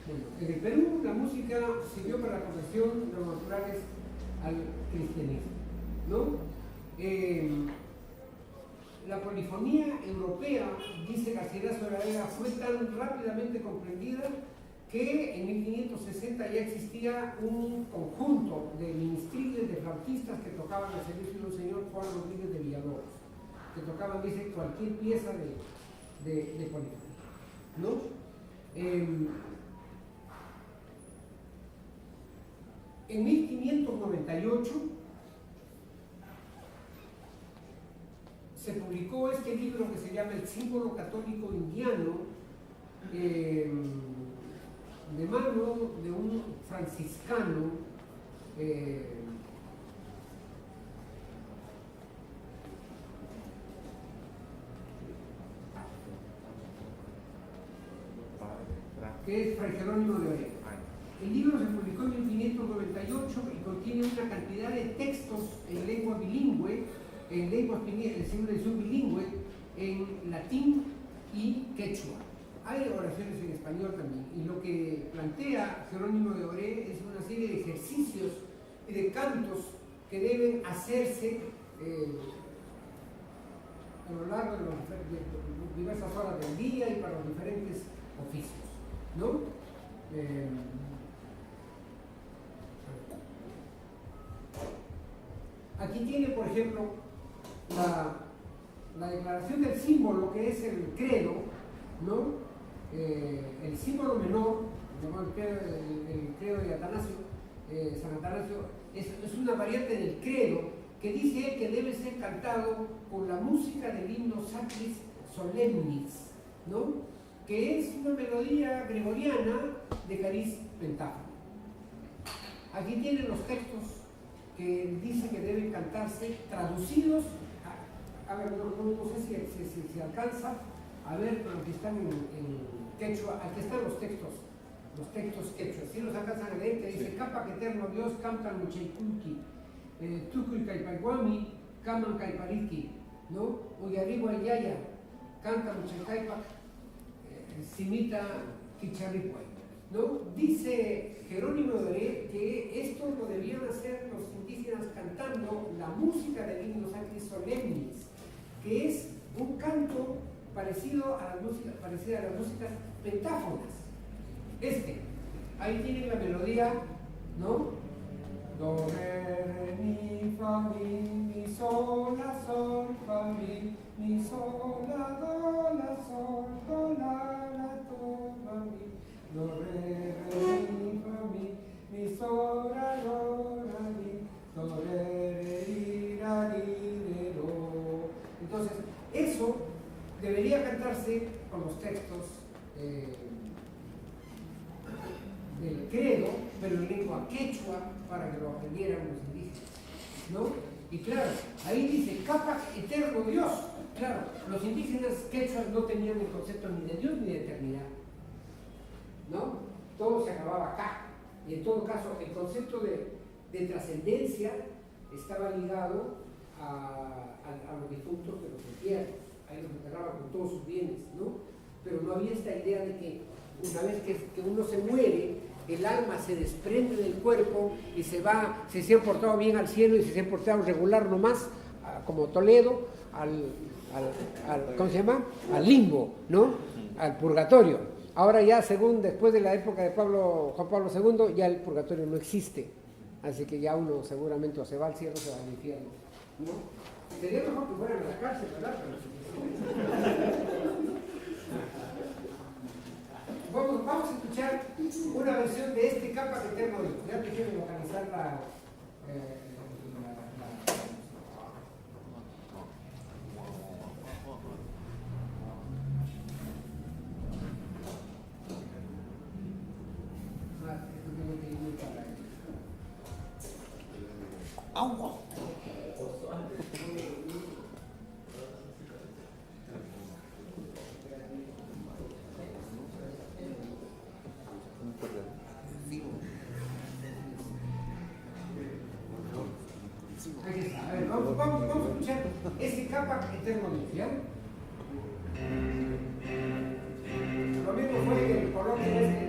Bueno, en el Perú la música sirvió para la conversión de los naturales al cristianismo, ¿no? La polifonía europea, dice Garcilaso de la Vega, fue tan rápidamente comprendida que en 1560 ya existía un conjunto de ministriles, de flautistas que tocaban al servicio de un señor Juan Rodríguez de Villadobos, que tocaban, dice, cualquier pieza de polifonía, ¿no? En 1598 se publicó este libro que se llama El Símbolo Católico Indiano, de mano de un franciscano, que es Fray Jerónimo de Orea. El libro se publicó en 1598 y contiene una cantidad de textos en lengua bilingüe, en edición bilingüe, en latín y quechua. Hay oraciones en español también, y lo que plantea Jerónimo de Oré es una serie de ejercicios y de cantos que deben hacerse a lo largo de diversas horas del día y para los diferentes oficios, ¿no? Aquí tiene, por ejemplo, la declaración del símbolo, que es el credo, ¿no? El símbolo menor, el credo de Atanasio, San Atanasio, es una variante del credo que dice que debe ser cantado con la música del himno Sacris Solemnis, ¿no? Que es una melodía gregoriana de cariz pentáfono. Aquí tienen los textos que dice que deben cantarse traducidos, a ver, no sé si alcanza a ver, pero aquí están en quechua, aquí están los textos quechua, si los alcanzan a leer, que dice, Capa que eterno Dios, cantan mucheiculki, tucuy caipaiguami, caman caipariki, ¿no? Uyariwa yaya, canta muchecaipac, simita kicharripuay, ¿no? Dice Jerónimo de Oré que esto lo debían hacer los indígenas cantando la música del himno Sacris Solemnis, que es un canto parecido a las músicas pentáfonas. Ahí tienen la melodía, ¿no? Do, re, mi, fa, mi, sol, la, sol, fa, mi, sol, la, sol, do, la, do, fa, mi, do, re, mi, fa, mi, sol, la, do, la, mi, do, re, ri, ra, ri, do. Entonces, eso debería cantarse con los textos del credo, pero en lengua quechua, para que lo aprendieran los indígenas, ¿no? Y claro, ahí dice Capac eterno Dios. Claro, los indígenas quechuas no tenían el concepto ni de Dios ni de eternidad, ¿no? Todo se acababa acá. Y en todo caso, el concepto de trascendencia estaba ligado a los difuntos de los entierros. Ahí los enterraban con todos sus bienes, ¿no? Pero no había esta idea de que una vez que uno se muere, el alma se desprende del cuerpo y se va, si se han portado bien al cielo y si se han portado regular nomás, como Toledo, ¿cómo se llama? Al limbo, ¿no? Al purgatorio. Ahora ya, después de la época de Juan Pablo II, ya el purgatorio no existe. Así que ya uno seguramente o se va al cielo o se va al infierno, ¿no? Sería mejor que fueran a la cárcel, ¿verdad? Vamos a escuchar una versión de este Capac eterno Dios. Ya te quiero localizar ¡Agua! Aquí está. A ver, vamos a escuchar ese Capac eterno Dios, ¿ya? Lo mismo fue en el coloquio este.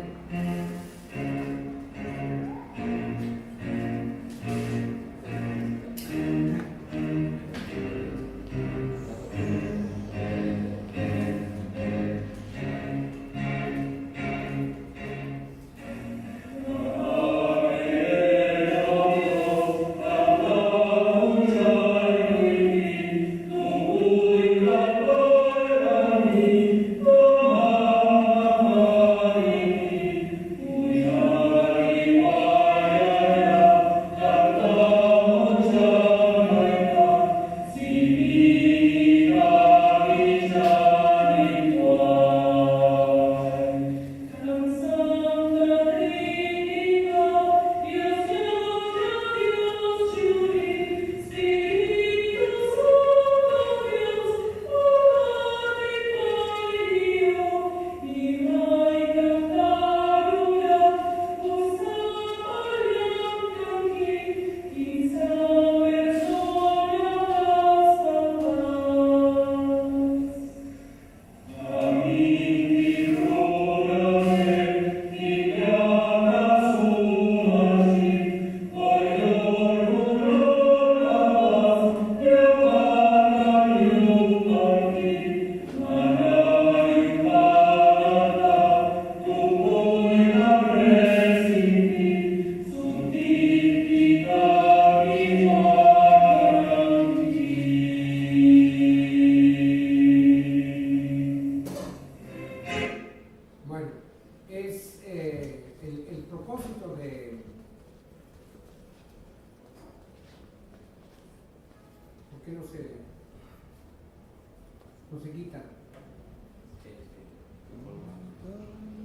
no se quita.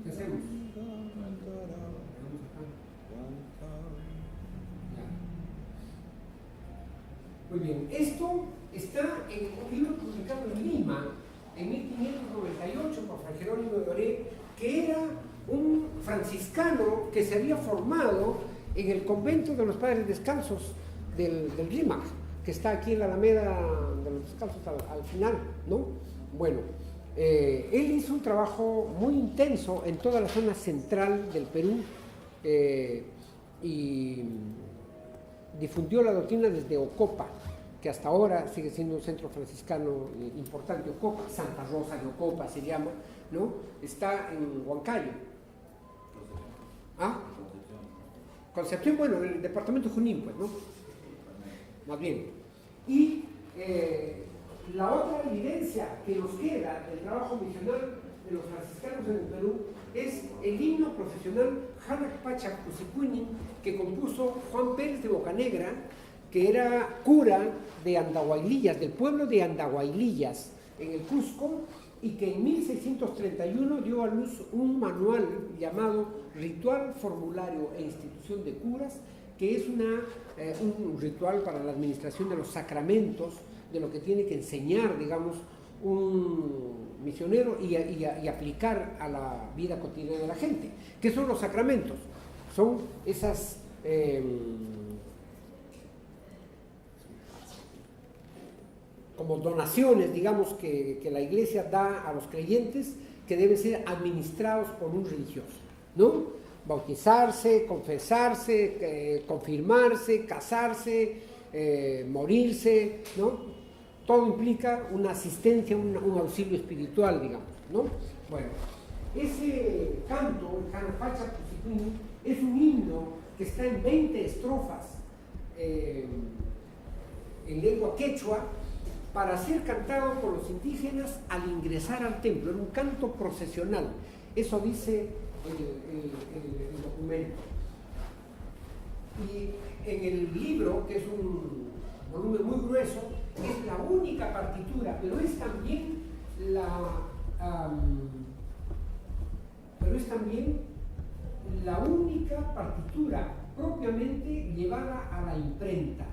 ¿Qué hacemos? Muy bien, esto está en un libro publicado en Lima en 1598 por Fray Jerónimo de Oré, que era un franciscano que se había formado en el convento de los Padres Descalzos del Rímac, que está aquí en la Alameda de los Descalzos al final, ¿no? Bueno, Él hizo un trabajo muy intenso en toda la zona central del Perú y difundió la doctrina desde Ocopa, que hasta ahora sigue siendo un centro franciscano importante. Ocopa, Santa Rosa de Ocopa se llama, ¿no? Está en Huancayo. ¿Ah? Concepción, bueno, en el departamento de Junín, pues, ¿no? Más bien. Y la otra evidencia que nos queda del trabajo misional de los franciscanos en el Perú es el himno profesional Hanak Pacha Cusicuini, que compuso Juan Pérez de Bocanegra, que era cura de Andahuaylillas, del pueblo de Andahuaylillas, en el Cusco, y que en 1631 dio a luz un manual llamado Ritual, Formulario e Institución de Curas, que es un ritual para la administración de los sacramentos, de lo que tiene que enseñar, digamos, un misionero y aplicar a la vida cotidiana de la gente. ¿Qué son los sacramentos? Son esas como donaciones, digamos, que la Iglesia da a los creyentes, que deben ser administrados por un religioso, ¿no? Bautizarse, confesarse, confirmarse, casarse, morirse, ¿no? Todo implica una asistencia, un auxilio espiritual, digamos, ¿no? Bueno, ese canto, el Hanak Pacha Cusicuini, es un himno que está en 20 estrofas en lengua quechua, para ser cantado por los indígenas al ingresar al templo. Era un canto procesional. Eso dice el documento. Y en el libro, que es un volumen muy grueso, es la única partitura, pero es también la única partitura propiamente llevada a la imprenta.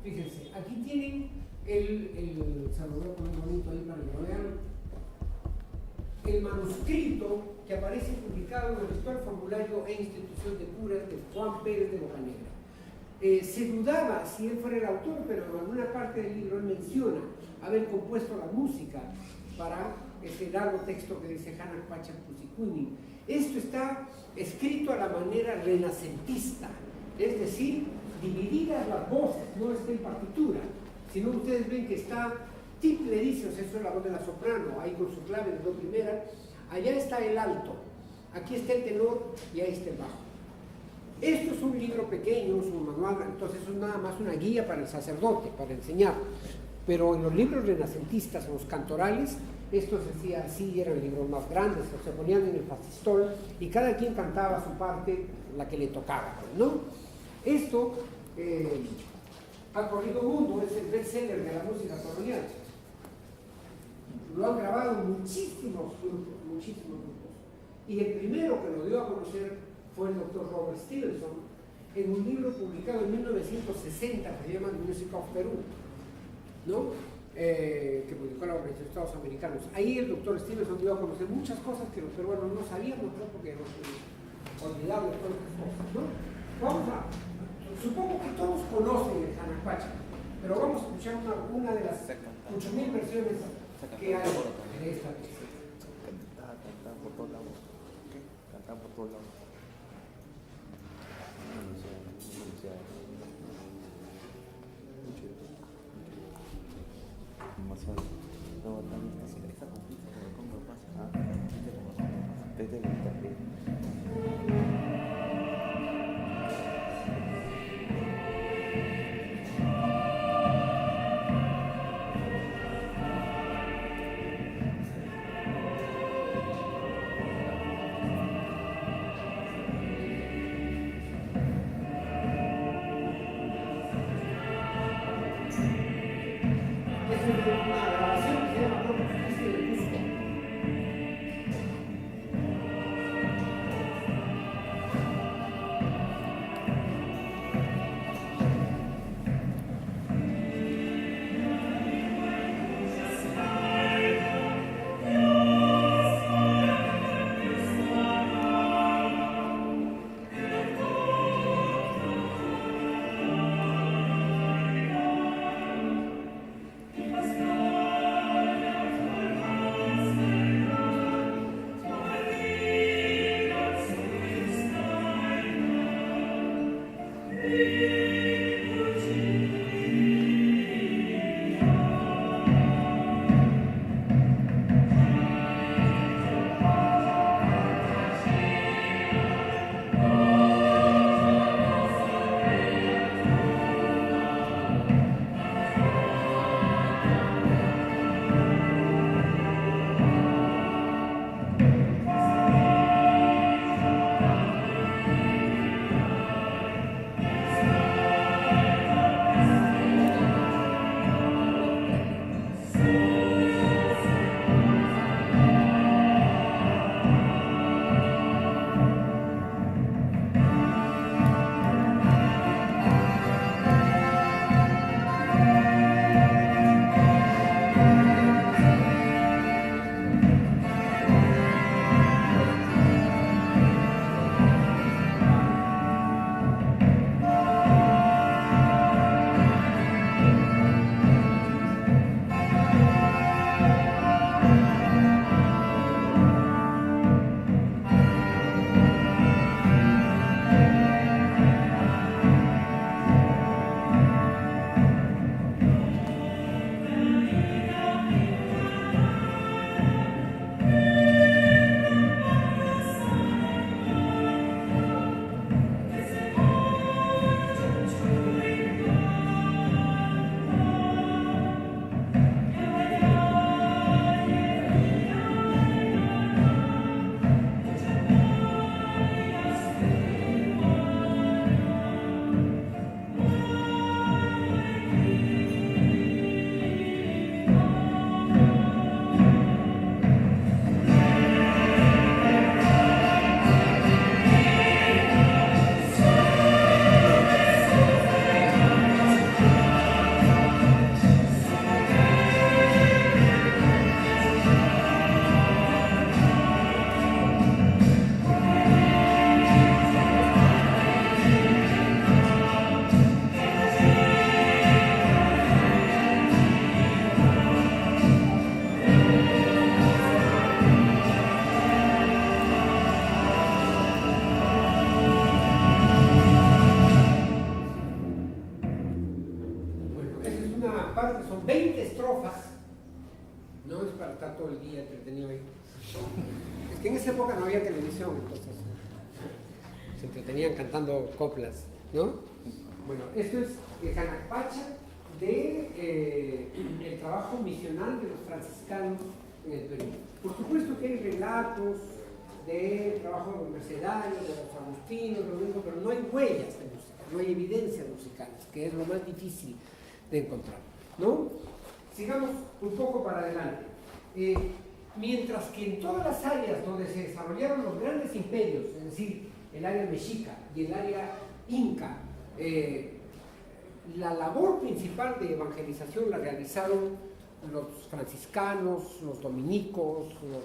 Fíjense, aquí tienen se lo voy a poner bonito ahí para que lo vean, el manuscrito que aparece publicado en el Ritual, Formulario e Institución de Curas de Juan Pérez de Bocanegra. Se dudaba si él fuera el autor, pero en alguna parte del libro él menciona haber compuesto la música para ese largo texto que dice Hanak Pacha Cusicuini. Esto está escrito a la manera renacentista, es decir, divididas las voces, no está en partitura, sino ustedes ven que está triple dice, o sea, eso es la voz de la soprano, ahí con su clave de do primera, allá está el alto, aquí está el tenor y ahí está el bajo. Esto es un libro pequeño, es un manual, entonces es nada más una guía para el sacerdote, para enseñar. Pero en los libros renacentistas, en los cantorales, estos decía así, eran libros más grandes, se ponían en el fascistol y cada quien cantaba su parte, la que le tocaba, ¿no? Esto ha corrido mundo, es el bestseller de la música colonial. Lo han grabado muchísimos grupos. Y el primero que lo dio a conocer fue el doctor Robert Stevenson en un libro publicado en 1960 que se llama Music of Perú, ¿no? Que publicó la Organización de Estados Americanos. Ahí el doctor Stevenson dio a conocer muchas cosas que los peruanos no sabíamos, ¿no? Porque nos olvidamos de todas estas cosas, ¿no? Supongo que todos conocen el Hanak Pacha, pero vamos a escuchar una de las 8.000 versiones que hay en esta pieza. Cantar por todos lados. ¿Qué? Cantar por todos lados. aparte son 20 estrofas, no es para estar todo el día entretenido ahí. Es que en esa época no había televisión, entonces se entretenían cantando coplas, ¿no? Bueno, esto es el Janacpacha del trabajo misional de los franciscanos en el Perú. Por supuesto que hay relatos del trabajo de los mercedarios, de los agustinos, pero no hay huellas de música, no hay evidencias musicales, que es lo más difícil de encontrar, ¿no? Sigamos un poco para adelante. Mientras que en todas las áreas donde se desarrollaron los grandes imperios, es decir, el área mexica y el área inca, la labor principal de evangelización la realizaron los franciscanos, los dominicos, los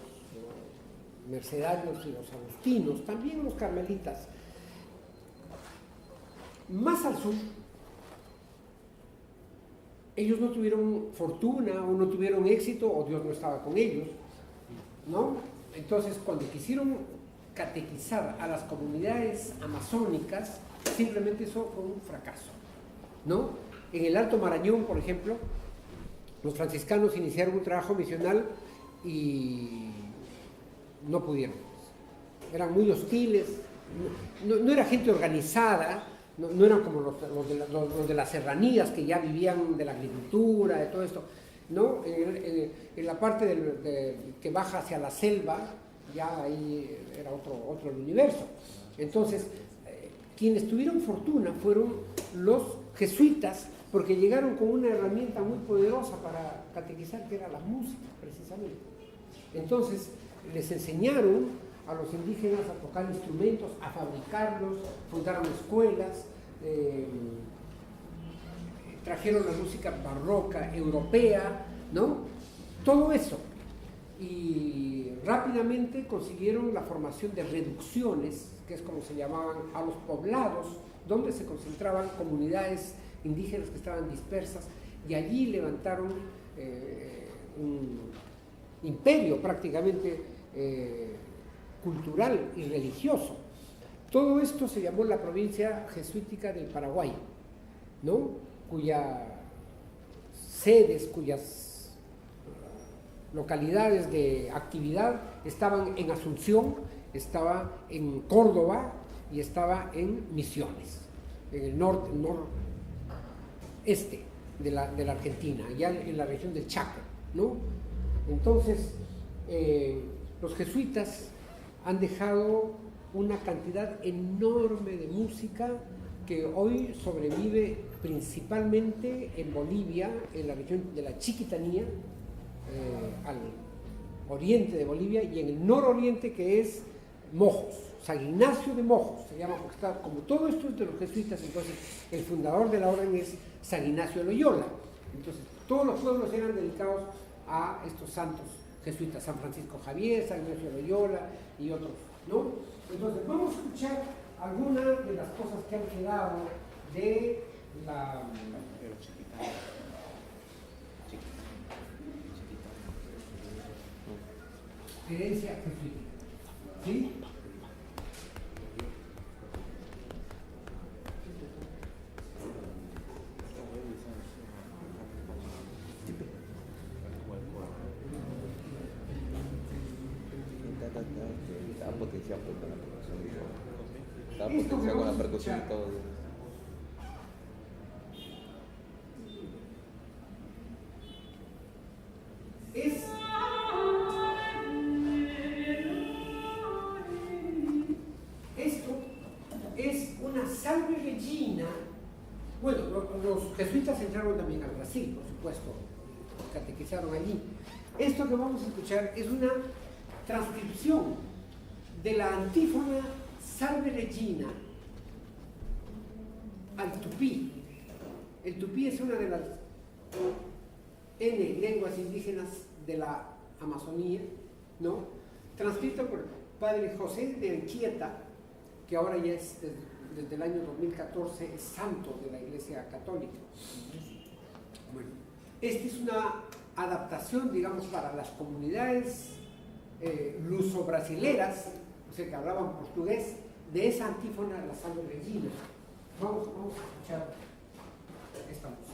mercedarios y los agustinos, también los carmelitas. Más al sur, ellos no tuvieron fortuna o no tuvieron éxito o Dios no estaba con ellos, ¿no? Entonces, cuando quisieron catequizar a las comunidades amazónicas, simplemente eso fue un fracaso, ¿no? En el Alto Marañón, por ejemplo, los franciscanos iniciaron un trabajo misional y no pudieron. Eran muy hostiles, no era gente organizada, no eran como los de las serranías que ya vivían de la agricultura, de todo esto, ¿no? En la parte que baja hacia la selva, ya ahí era otro el universo. Entonces, quienes tuvieron fortuna fueron los jesuitas, porque llegaron con una herramienta muy poderosa para catequizar, que era la música, precisamente. Entonces, les enseñaron a los indígenas a tocar instrumentos, a fabricarlos, fundaron escuelas, trajeron la música barroca, europea, ¿no? Todo eso. Y rápidamente consiguieron la formación de reducciones, que es como se llamaban a los poblados, donde se concentraban comunidades indígenas que estaban dispersas, y allí levantaron un imperio prácticamente cultural y religioso. Todo esto se llamó la provincia jesuítica del Paraguay, ¿no? Cuyas sedes, cuyas localidades de actividad estaban en Asunción, estaba en Córdoba y estaba en Misiones, en el noreste de la Argentina, allá en la región del Chaco, ¿no? Entonces, los jesuitas han dejado una cantidad enorme de música que hoy sobrevive principalmente en Bolivia, en la región de la Chiquitanía, al oriente de Bolivia, y en el nororiente, que es Mojos, San Ignacio de Mojos, se llama, porque está, como todo esto es de los jesuitas, entonces el fundador de la orden es San Ignacio de Loyola. Entonces todos los pueblos eran dedicados a estos santos jesuitas, San Francisco Javier, San Ignacio de Loyola y otros, ¿no? Entonces vamos a escuchar algunas de las cosas que han quedado de la herencia jesuítica, ¿sí? Estaba potenciado con la percusión y todo. Estaba potenciado con la percusión y todo. Esto es una Salve Regina. Bueno, los jesuitas entraron también al Brasil, por supuesto, catequizaron allí. Esto que vamos a escuchar es una transcripción de la antífona Salve Regina al tupí. El tupí es una de las N lenguas indígenas de la Amazonía, ¿no? Transcrito por el padre José de Anchieta, que ahora ya es, desde el año 2014, es santo de la Iglesia Católica. Bueno, esta es una adaptación, digamos, para las comunidades luso-brasileras, o sea, que hablaban portugués, de esa antífona de la Salve Regina. Vamos a escuchar esta música.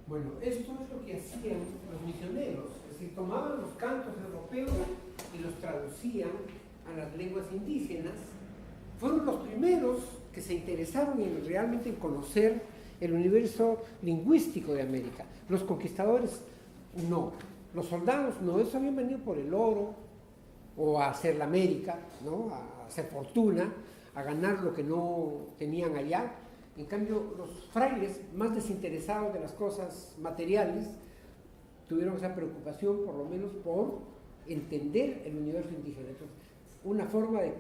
Bueno, esto es lo que hacían los misioneros, es decir, tomaban los cantos europeos y los traducían a las lenguas indígenas. Fueron los primeros que se interesaron realmente en conocer el universo lingüístico de América. Los conquistadores no, los soldados no, esos habían venido por el oro o a hacer la América, ¿no? A hacer fortuna, a ganar lo que no tenían allá. En cambio, los frailes, más desinteresados de las cosas materiales, tuvieron esa preocupación por lo menos por entender el universo indígena. Entonces, una forma de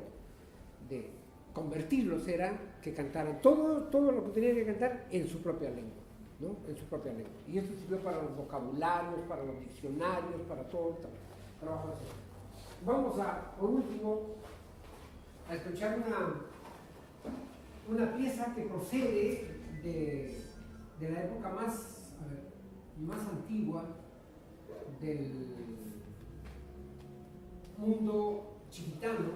convertirlos era que cantaran todo lo que tenían que cantar en su propia lengua, ¿no? En su propia lengua. Y esto sirvió para los vocabularios, para los diccionarios, para todo el trabajo. Vamos a, por último, a escuchar una pieza que procede de la época más antigua del mundo chiquitano,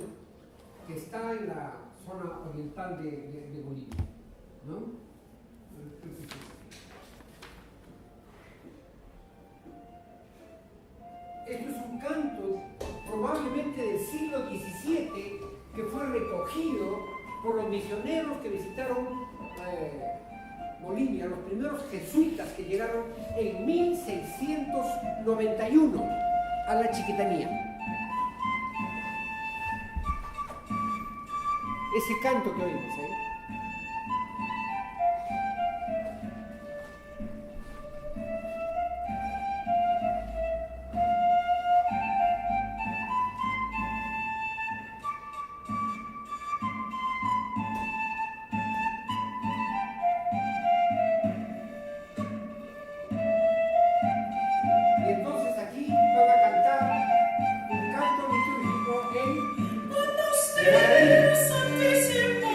que está en la zona oriental de Bolivia, ¿no? Esto es un canto probablemente del siglo XVII que fue recogido por los misioneros que visitaron Bolivia, los primeros jesuitas que llegaron en 1691 a la Chiquitanía. Ese canto que oímos, Y entonces aquí van a cantar un canto litúrgico en Santísimo,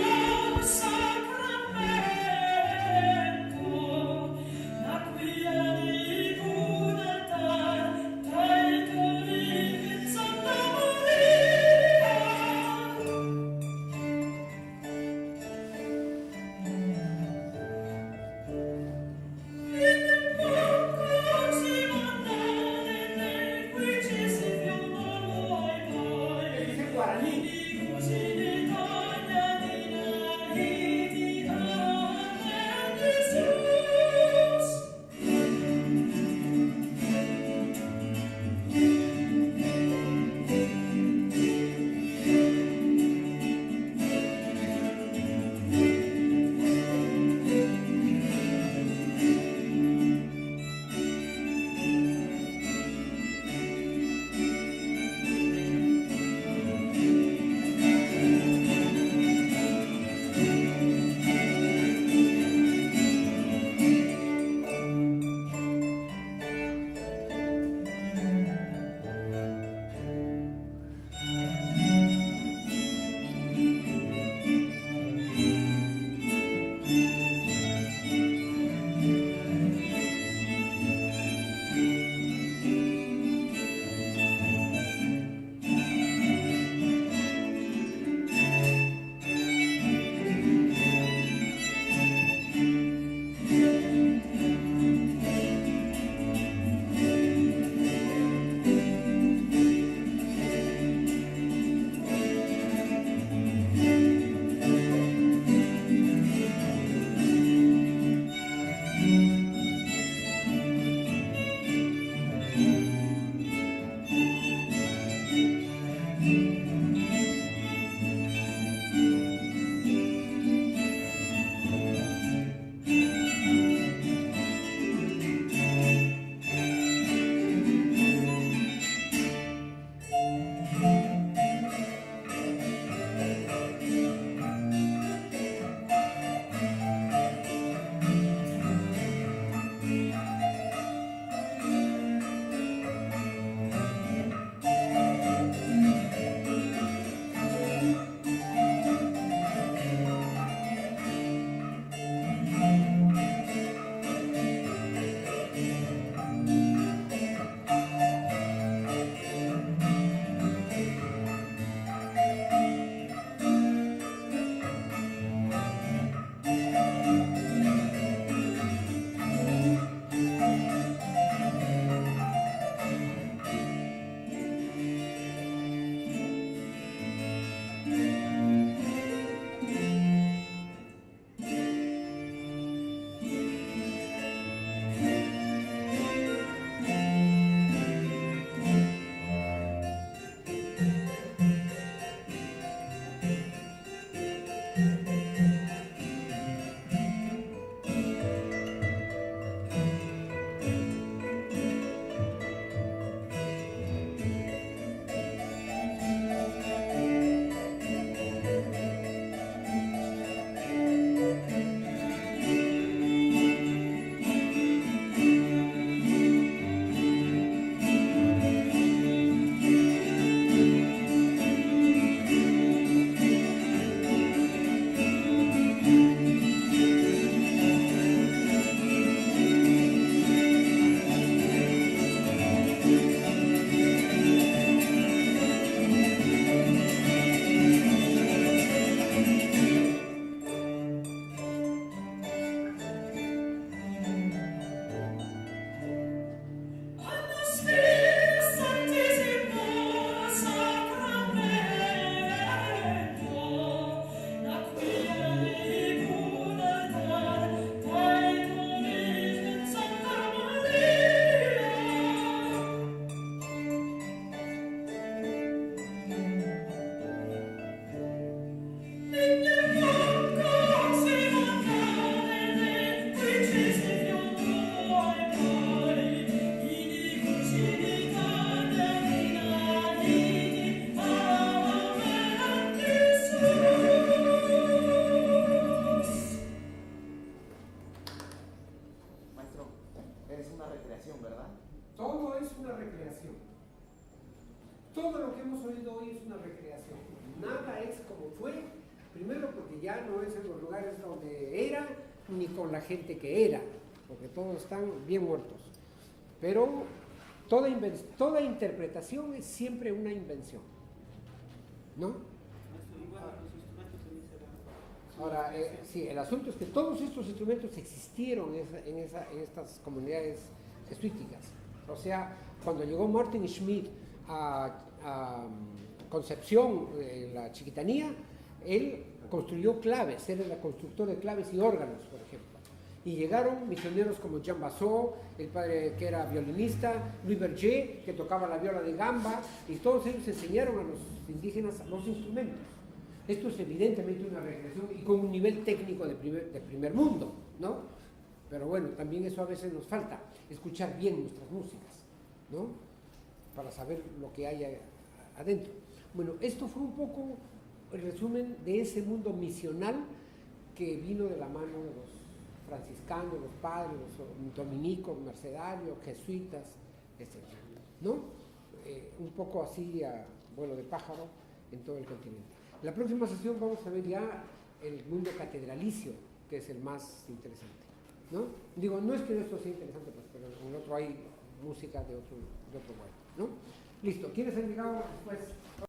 sea, es una recreación, ¿verdad? Todo es una recreación. Todo lo que hemos oído hoy es una recreación. Nada es como fue, primero porque ya no es en los lugares donde era, ni con la gente que era, porque todos están bien muertos. Pero toda interpretación es siempre una invención, ¿no? Y bueno, los instrumentos también serán. Ahora, sí, el asunto es que todos estos instrumentos existieron en estas comunidades jesuíticas. O sea, cuando llegó Martin Schmidt a Concepción, la Chiquitanía, él construyó claves, era el constructor de claves y órganos, por ejemplo. Y llegaron misioneros como Jean Bassot, el padre que era violinista, Louis Berger, que tocaba la viola de gamba, y todos ellos enseñaron a los indígenas los instrumentos. Esto es evidentemente una recreación y con un nivel técnico de primer mundo, ¿no? Pero bueno, también eso a veces nos falta, escuchar bien nuestras músicas, ¿no? Para saber lo que hay adentro. Bueno, esto fue un poco el resumen de ese mundo misional que vino de la mano de los franciscanos, los padres, los dominicos, mercedarios, jesuitas, etc., ¿no? Un poco así a vuelo de pájaro en todo el continente. La próxima sesión vamos a ver ya el mundo catedralicio, que es el más interesante, ¿no? Digo, no es que esto sea interesante, pues, pero en el otro hay música de otro modo, ¿no? Listo, ¿quiénes han llegado después?